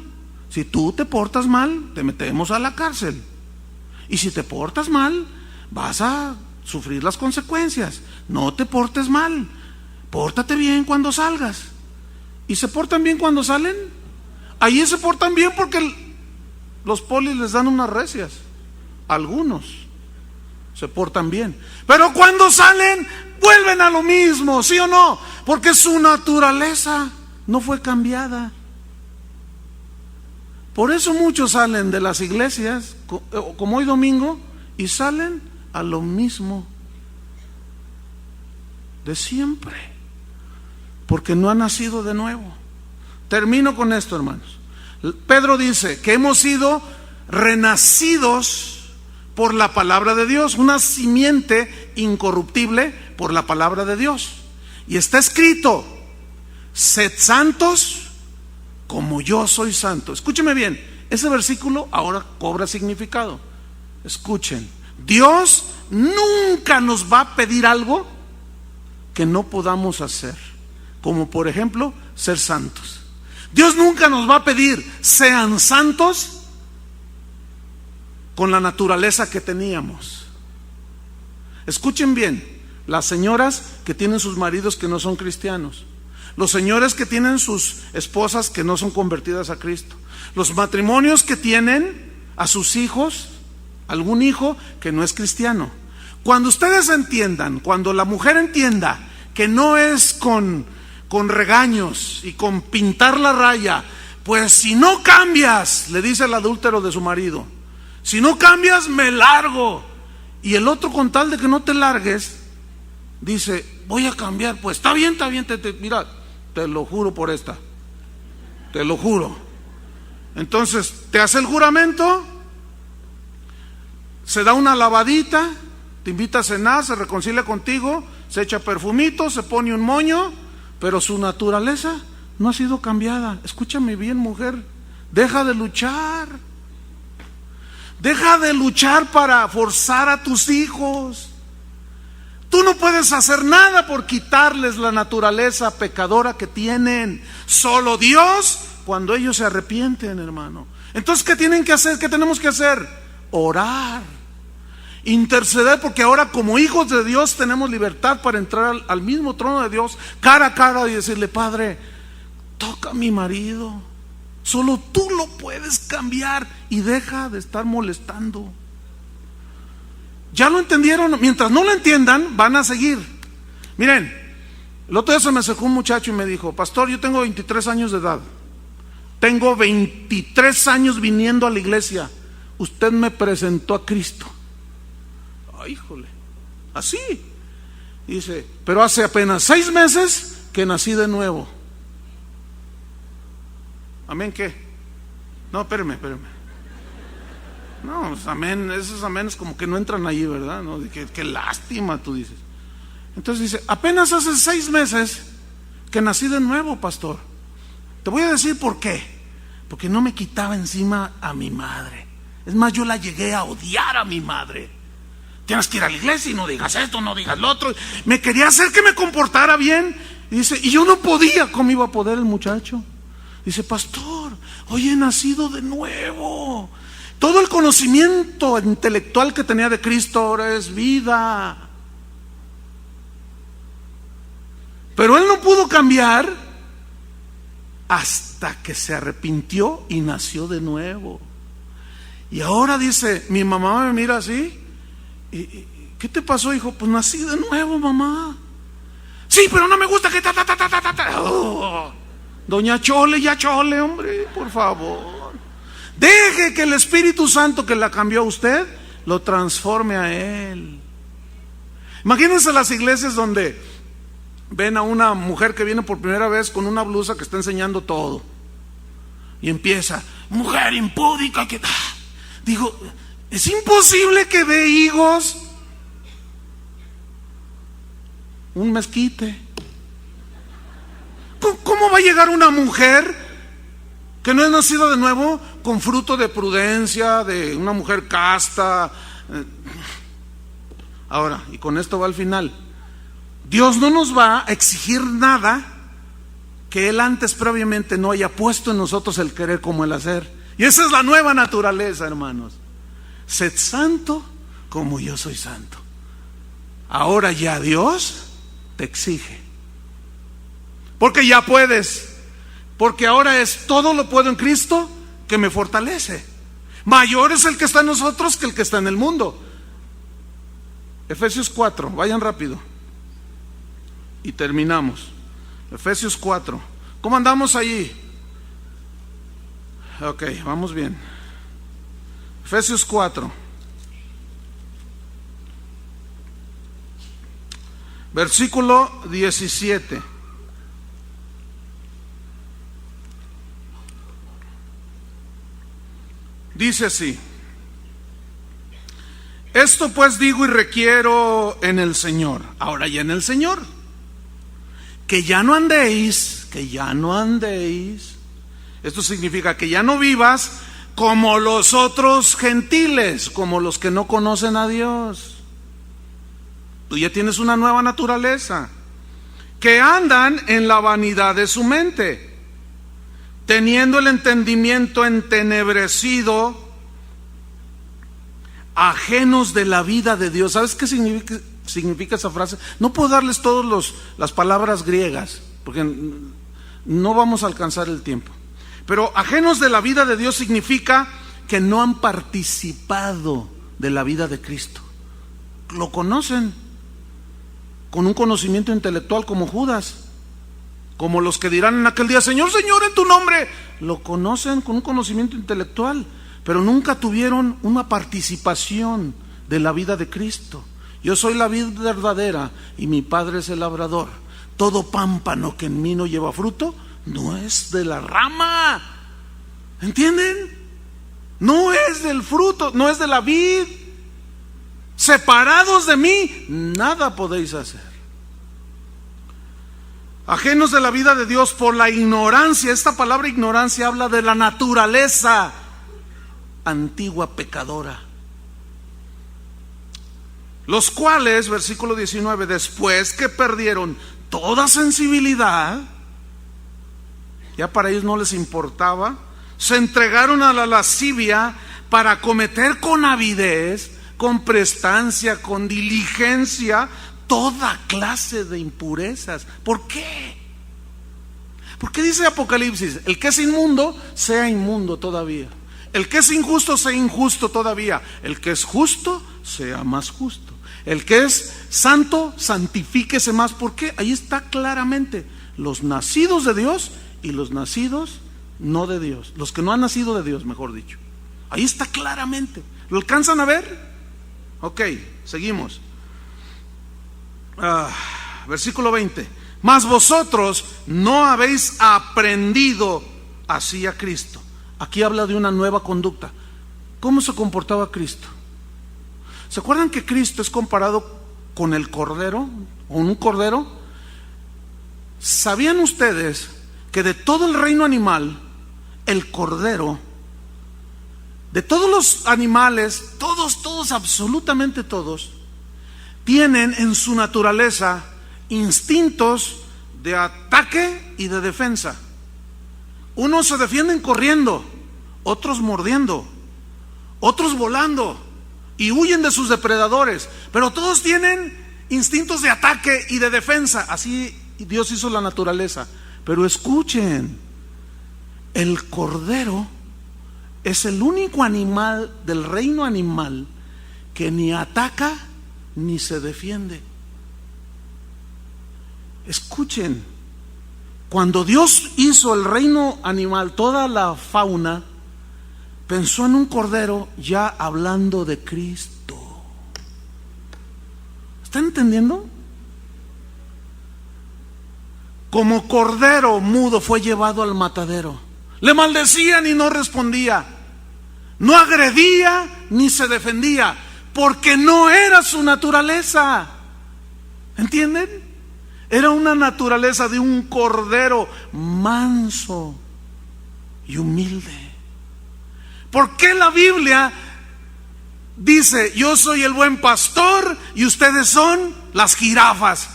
Si tú te portas mal, te metemos a la cárcel. Y si te portas mal, vas a sufrir las consecuencias. No te portes mal. Pórtate bien cuando salgas. ¿Y se portan bien cuando salen? Allí se portan bien porque los polis les dan unas recias. Algunos se portan bien. Pero cuando salen, vuelven a lo mismo, ¿sí o no? Porque su naturaleza no fue cambiada. Por eso muchos salen de las iglesias, como hoy domingo, y salen a lo mismo de siempre, porque no han nacido de nuevo. Termino con esto, hermanos. Pedro dice que hemos sido renacidos por la palabra de Dios, una simiente incorruptible por la palabra de Dios. Y está escrito: sed santos como yo soy santo. Escúcheme bien, ese versículo ahora cobra significado. Escuchen, Dios nunca nos va a pedir algo que no podamos hacer, como por ejemplo ser santos. Dios nunca nos va a pedir: sean santos con la naturaleza que teníamos. Escuchen bien, las señoras que tienen sus maridos que no son cristianos, los señores que tienen sus esposas que no son convertidas a Cristo, los matrimonios que tienen a sus hijos, algún hijo que no es cristiano. Cuando ustedes entiendan, cuando la mujer entienda que no es con regaños y con pintar la raya, pues si no cambias, le dice el adúltero de su marido, si no cambias me largo, y el otro, con tal de que no te largues, dice: voy a cambiar. Pues está bien, mira, te lo juro por esta, te lo juro. Entonces te hace el juramento, se da una lavadita, te invita a cenar, se reconcilia contigo, se echa perfumito, se pone un moño, pero su naturaleza no ha sido cambiada. Escúchame bien, mujer, deja de luchar. Deja de luchar para forzar a tus hijos. Tú no puedes hacer nada por quitarles la naturaleza pecadora que tienen. Solo Dios, cuando ellos se arrepienten, hermano. Entonces, ¿qué tienen que hacer? ¿Qué tenemos que hacer? Orar, interceder, porque ahora como hijos de Dios tenemos libertad para entrar al mismo trono de Dios cara a cara y decirle: Padre, toca a mi marido. Solo tú lo puedes cambiar y deja de estar molestando. ¿Ya lo entendieron? Mientras no lo entiendan, van a seguir. Miren, el otro día se me acercó un muchacho y me dijo: pastor, yo tengo 23 años de edad, tengo 23 años viniendo a la iglesia, usted me presentó a Cristo. Ay, híjole, así. Dice, pero hace apenas 6 meses que nací de nuevo. ¿Amén qué? No, espérame. No, pues, amén, esos amenes como que no entran ahí, ¿verdad? No, qué lástima, tú dices. Entonces dice, apenas hace 6 meses que nací de nuevo, pastor. Te voy a decir por qué. Porque no me quitaba encima a mi madre. Es más, yo la llegué a odiar a mi madre. Tienes que ir a la iglesia y no digas esto, no digas lo otro. Me quería hacer que me comportara bien. Y dice, y yo no podía. ¿Cómo iba a poder el muchacho? Dice, pastor, hoy he nacido de nuevo. Todo el conocimiento intelectual que tenía de Cristo ahora es vida. Pero él no pudo cambiar hasta que se arrepintió y nació de nuevo. Y ahora dice, mi mamá me mira así. ¿Y qué te pasó, hijo? Pues nací de nuevo, mamá. Sí, pero no me gusta que Oh. Doña Chole, ya Chole, hombre, por favor. Deje que el Espíritu Santo que la cambió a usted lo transforme a él. Imagínense las iglesias donde ven a una mujer que viene por primera vez con una blusa que está enseñando todo. Y empieza, mujer impúdica que... Digo, es imposible que dé higos un mezquite. ¿Cómo va a llegar una mujer que no es nacida de nuevo con fruto de prudencia, de una mujer casta? Ahora, y con esto va al final. Dios no nos va a exigir nada que Él antes previamente no haya puesto en nosotros el querer como el hacer. Y esa es la nueva naturaleza, hermanos. Sed santo como yo soy santo. Ahora ya Dios te exige. Porque ya puedes. Porque ahora es todo lo puedo en Cristo que me fortalece. Mayor es el que está en nosotros que el que está en el mundo. Efesios 4, vayan rápido. Y terminamos. Efesios 4. ¿Cómo andamos allí? Ok, vamos bien. Efesios 4. Versículo 17. Dice así: esto pues digo y requiero en el Señor, ahora ya en el Señor, que ya no andéis. Esto significa que ya no vivas como los otros gentiles, como los que no conocen a Dios. Tú ya tienes una nueva naturaleza, que andan en la vanidad de su mente, teniendo el entendimiento entenebrecido, ajenos de la vida de Dios. ¿Sabes qué significa esa frase? No puedo darles todas las palabras griegas, porque no vamos a alcanzar el tiempo. Pero ajenos de la vida de Dios significa que no han participado de la vida de Cristo. Lo conocen con un conocimiento intelectual como Judas, como los que dirán en aquel día, Señor, Señor, en tu nombre. Lo conocen con un conocimiento intelectual, pero nunca tuvieron una participación de la vida de Cristo. Yo soy la vid verdadera y mi Padre es el labrador. Todo pámpano que en mí no lleva fruto no es de la rama. ¿Entienden? No es del fruto, no es de la vid. Separados de mí, nada podéis hacer. Ajenos de la vida de Dios por la ignorancia. Esta palabra ignorancia habla de la naturaleza antigua pecadora. Los cuales, versículo 19, después que perdieron toda sensibilidad, ya para ellos no les importaba, se entregaron a la lascivia para cometer con avidez, con prestancia, con diligencia, toda clase de impurezas. ¿Por qué? Porque dice Apocalipsis, el que es inmundo, sea inmundo todavía. El que es injusto, sea injusto todavía. El que es justo, sea más justo. El que es santo, santifíquese más. ¿Por qué? Ahí está claramente los nacidos de Dios y los nacidos no de Dios. Los que no han nacido de Dios, mejor dicho. Ahí está claramente. ¿Lo alcanzan a ver? Ok, seguimos. Versículo 20. Mas vosotros no habéis aprendido así a Cristo. Aquí habla de una nueva conducta. ¿Cómo se comportaba Cristo? ¿Se acuerdan que Cristo es comparado con el cordero, con un cordero? ¿Sabían ustedes que de todo el reino animal, el cordero, de todos los animales, todos, absolutamente todos, tienen en su naturaleza instintos de ataque y de defensa? Unos se defienden corriendo, otros mordiendo, otros volando y huyen de sus depredadores, pero todos tienen instintos de ataque y de defensa. Así Dios hizo la naturaleza. Pero escuchen, el cordero es el único animal del reino animal que ni ataca ni se defiende. Escuchen, cuando Dios hizo el reino animal, toda la fauna, pensó en un cordero ya hablando de Cristo. ¿Están entendiendo? Como cordero mudo fue llevado al matadero. Le maldecían y no respondía. No agredía ni se defendía, porque no era su naturaleza. ¿Entienden? Era una naturaleza de un cordero manso y humilde. ¿Por qué la Biblia dice: yo soy el buen pastor y ustedes son las jirafas?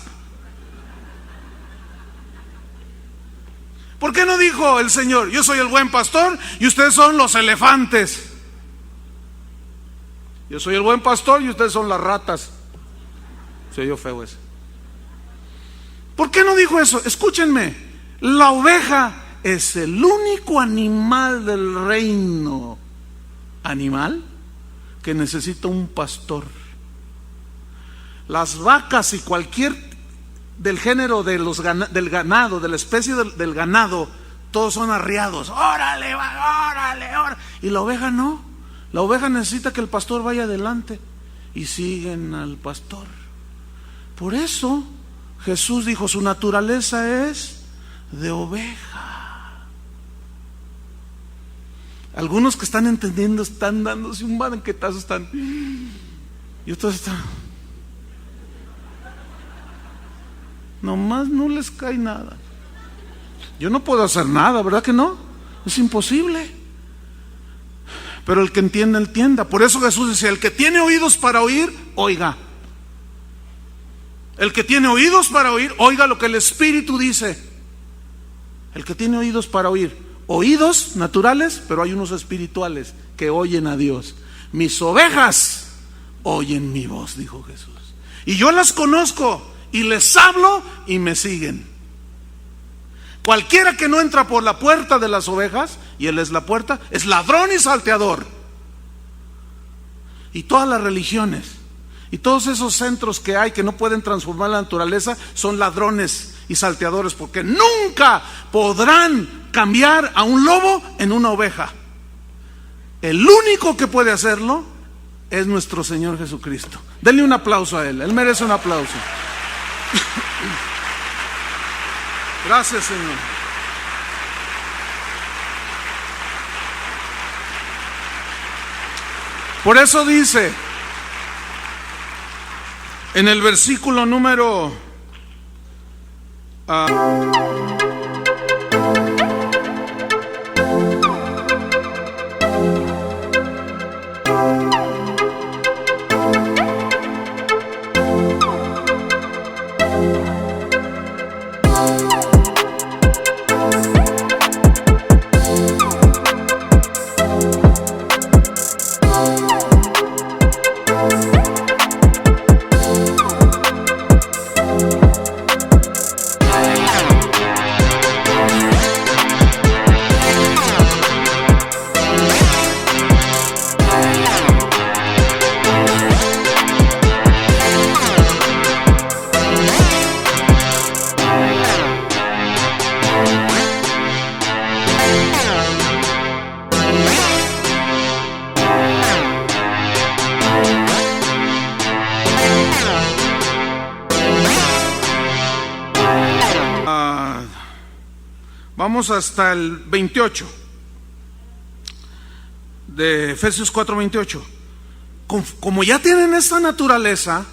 ¿Por qué no dijo el Señor: yo soy el buen pastor y ustedes son los elefantes? Yo soy el buen pastor y ustedes son las ratas. Se oyó feo ese. ¿Por qué no dijo eso? Escúchenme, la oveja es el único animal del reino animal que necesita un pastor. Las vacas y cualquier del género de del ganado, de la especie del ganado, todos son arriados. Órale, órale, órale. Y la oveja no. La oveja necesita que el pastor vaya adelante y siguen al pastor. Por eso Jesús dijo: su naturaleza es de oveja. Algunos que están entendiendo están dándose un banquetazo, están, y otros están, nomás no les cae nada. Yo no puedo hacer nada, ¿verdad que no? Es imposible. Pero el que entienda, entienda. Por eso Jesús decía: el que tiene oídos para oír, oiga. El que tiene oídos para oír, oiga lo que el Espíritu dice. El que tiene oídos para oír. Oídos naturales, pero hay unos espirituales que oyen a Dios. Mis ovejas oyen mi voz, dijo Jesús. Y yo las conozco y les hablo y me siguen. Cualquiera que no entra por la puerta de las ovejas, y Él es la puerta, es ladrón y salteador. Y todas las religiones y todos esos centros que hay que no pueden transformar la naturaleza son ladrones y salteadores, porque nunca podrán cambiar a un lobo en una oveja. El único que puede hacerlo es nuestro Señor Jesucristo. Denle un aplauso a Él, Él merece un aplauso. Gracias, Señor. Por eso dice en el versículo número Vamos hasta el 28 de Efesios 4:28. Como ya tienen esta naturaleza,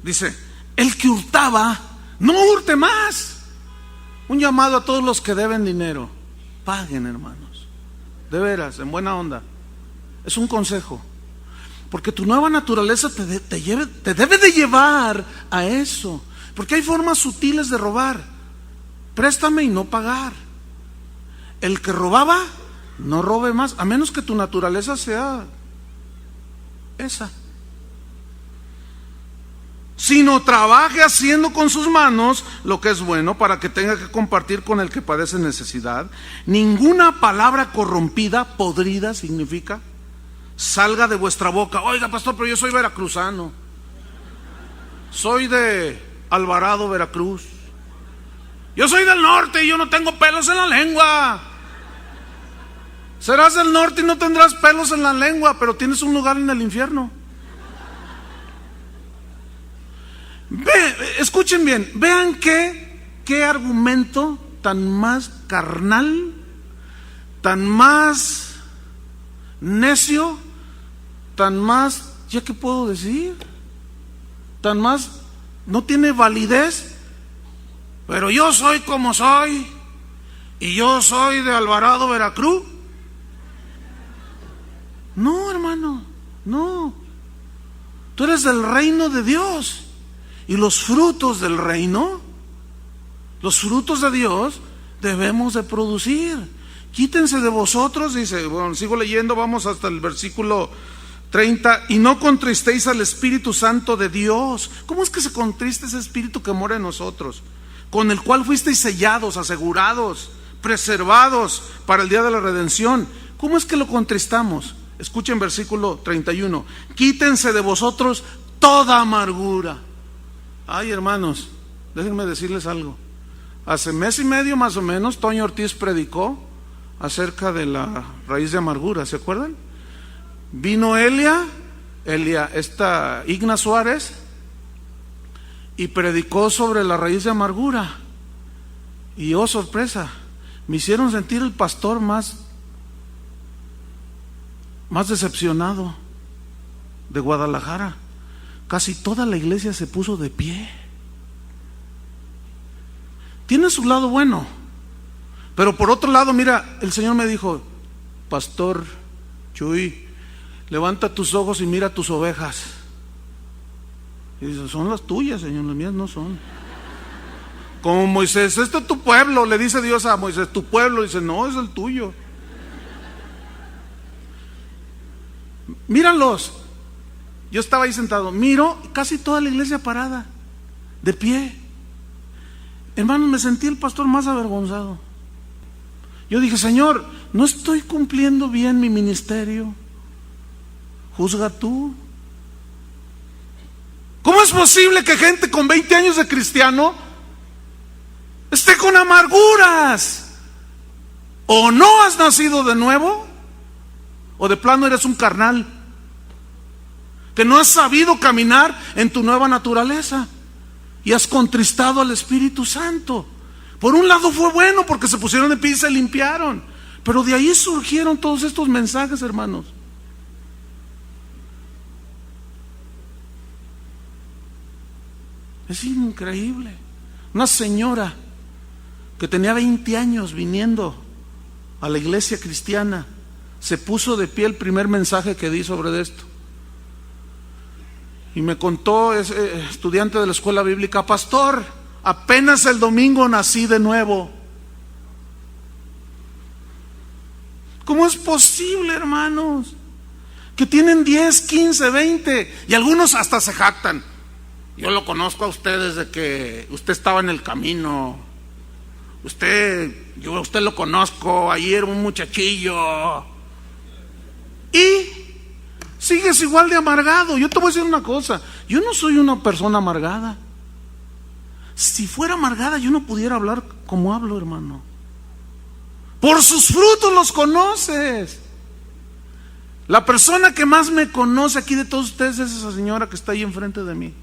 dice: el que hurtaba, no hurte más. Un llamado a todos los que deben dinero: paguen, hermanos, de veras, en buena onda. Es un consejo, porque tu nueva naturaleza te debe de llevar a eso, porque hay formas sutiles de robar. Préstame y no pagar. El que robaba, no robe más, a menos que tu naturaleza sea esa. Sino trabaje haciendo con sus manos lo que es bueno, para que tenga que compartir con el que padece necesidad. Ninguna palabra corrompida, podrida significa, salga de vuestra boca. Oiga, pastor, pero yo soy veracruzano, soy de Alvarado, Veracruz, yo soy del norte y yo no tengo pelos en la lengua. Serás del norte y no tendrás pelos en la lengua, pero tienes un lugar en el infierno. Escuchen bien, vean qué argumento tan más carnal, tan más necio, tan más, ¿ya qué puedo decir? Tan más, no tiene validez. Pero yo soy como soy, y yo soy de Alvarado, Veracruz. No, hermano, no. Tú eres del reino de Dios, y los frutos del reino, los frutos de Dios, debemos de producir. Quítense de vosotros, dice, bueno, sigo leyendo, vamos hasta el versículo 30, y no contristéis al Espíritu Santo de Dios. ¿Cómo es que se contrista ese Espíritu que mora en nosotros, con el cual fuisteis sellados, asegurados, preservados para el día de la redención? ¿Cómo es que lo contristamos? Escuchen versículo 31. Quítense de vosotros toda amargura. Ay, hermanos, déjenme decirles algo. Hace mes y medio más o menos, Toño Ortiz predicó acerca de la raíz de amargura, ¿se acuerdan? Vino Igna Suárez, y predicó sobre la raíz de amargura. Y oh, sorpresa, me hicieron sentir el pastor más decepcionado de Guadalajara. Casi toda la iglesia se puso de pie. Tiene su lado bueno, pero por otro lado, mira, el Señor me dijo: pastor Chuy, levanta tus ojos y mira tus ovejas. Y dice: son las tuyas, Señor, las mías no son. Como Moisés: este es tu pueblo, le dice Dios a Moisés, tu pueblo. Dice: no, es el tuyo. Míralos. Yo estaba ahí sentado, miro casi toda la iglesia parada, de pie. Hermano, me sentí el pastor más avergonzado. Yo dije: Señor, no estoy cumpliendo bien mi ministerio, juzga tú. ¿Cómo es posible que gente con 20 años de cristiano esté con amarguras? O no has nacido de nuevo, o de plano eres un carnal, que no has sabido caminar en tu nueva naturaleza y has contristado al Espíritu Santo. Por un lado fue bueno, porque se pusieron de pie y se limpiaron, pero de ahí surgieron todos estos mensajes, hermanos. Es increíble. Una señora que tenía 20 años viniendo a la iglesia cristiana se puso de pie el primer mensaje que di sobre esto. Y me contó, es estudiante de la escuela bíblica: pastor, apenas el domingo nací de nuevo. ¿Cómo es posible, hermanos? Que tienen 10, 15, 20 y algunos hasta se jactan: yo lo conozco a usted desde que usted estaba en el camino. Yo a usted lo conozco, ayer era un muchachillo. Y sigues igual de amargado. Yo te voy a decir una cosa: yo no soy una persona amargada. Si fuera amargada, yo no pudiera hablar como hablo, hermano. Por sus frutos los conoces. La persona que más me conoce aquí de todos ustedes es esa señora que está ahí enfrente de mí.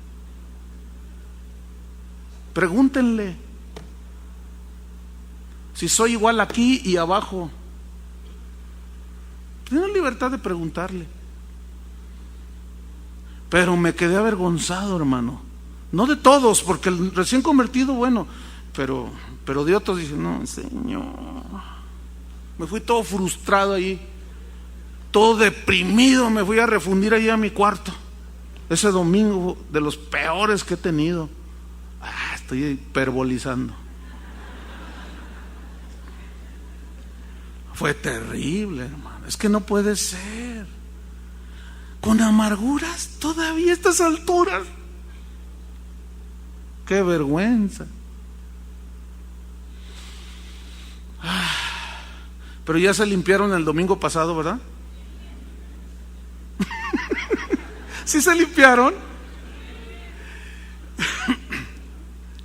Pregúntenle. si soy igual aquí y abajo? Tengo libertad de preguntarle. Pero me quedé avergonzado, hermano. No de todos, porque el recién convertido, bueno, pero de otros dicen, no, Señor. Me fui todo frustrado ahí, todo deprimido, me fui a refundir ahí a mi cuarto. Ese domingo de los peores que he tenido. Estoy hiperbolizando. Fue terrible, hermano. Es que no puede ser. Con amarguras todavía a estas alturas. Qué vergüenza. Pero ya se limpiaron el domingo pasado, ¿verdad? ¿Sí se limpiaron?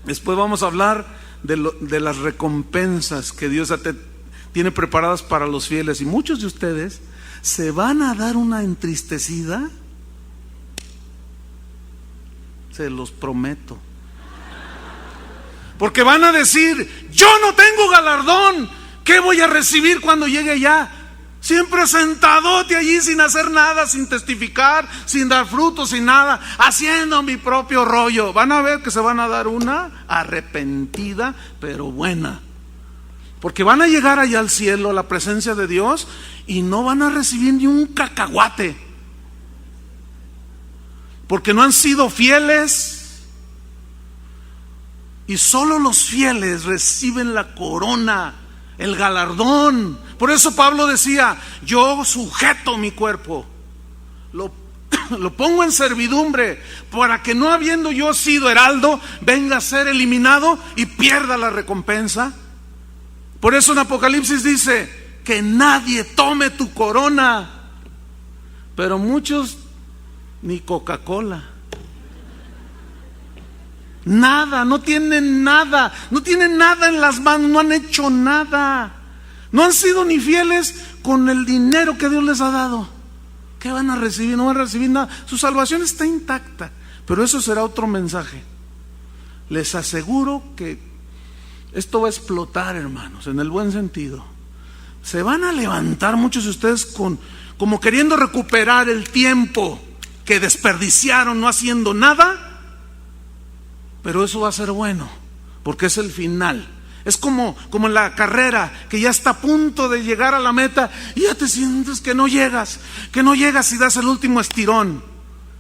Después vamos a hablar de las recompensas que Dios tiene preparadas para los fieles. Y muchos de ustedes se van a dar una entristecida, se los prometo. Porque van a decir, yo no tengo galardón, ¿qué voy a recibir cuando llegue allá? Siempre sentadote allí sin hacer nada, sin testificar, sin dar frutos, sin nada, haciendo mi propio rollo. Van a ver que se van a dar una arrepentida, pero buena. Porque van a llegar allá al cielo, a la presencia de Dios, y no van a recibir ni un cacahuate. Porque no han sido fieles. Y solo los fieles reciben la corona, el galardón. Por eso Pablo decía, yo sujeto mi cuerpo, lo pongo en servidumbre, para que no habiendo yo sido heraldo, venga a ser eliminado y pierda la recompensa. Por eso en Apocalipsis dice, que nadie tome tu corona. Pero muchos ni Coca-Cola. Nada, no tienen nada en las manos, no han hecho nada. No han sido ni fieles con el dinero que Dios les ha dado. ¿Qué van a recibir? No van a recibir nada. Su salvación está intacta, pero eso será otro mensaje. Les aseguro que esto va a explotar, hermanos, en el buen sentido. Se van a levantar muchos de ustedes como queriendo recuperar el tiempo que desperdiciaron no haciendo nada. Pero eso va a ser bueno, porque es el final. Es como en la carrera, que ya está a punto de llegar a la meta y ya te sientes que no llegas y das el último estirón.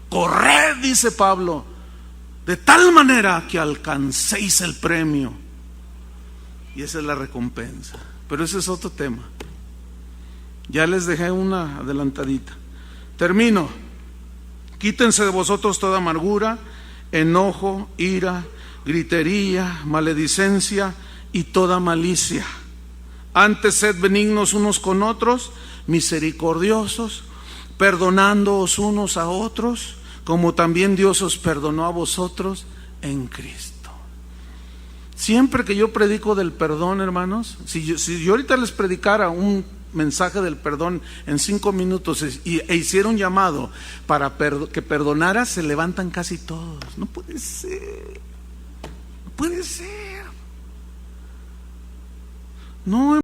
Corred, dice Pablo, de tal manera que alcancéis el premio. Y esa es la recompensa. Pero ese es otro tema. Ya les dejé una adelantadita. Termino. Quítense de vosotros toda amargura, enojo, ira, gritería, maledicencia y toda malicia. Antes sed benignos unos con otros, misericordiosos, perdonándoos unos a otros, como también Dios os perdonó a vosotros en Cristo. Siempre que yo predico del perdón, hermanos, si yo ahorita les predicara un mensaje del perdón en 5 minutos e hiciera un llamado para que perdonara, se levantan casi todos. No puede ser, no puede ser. No.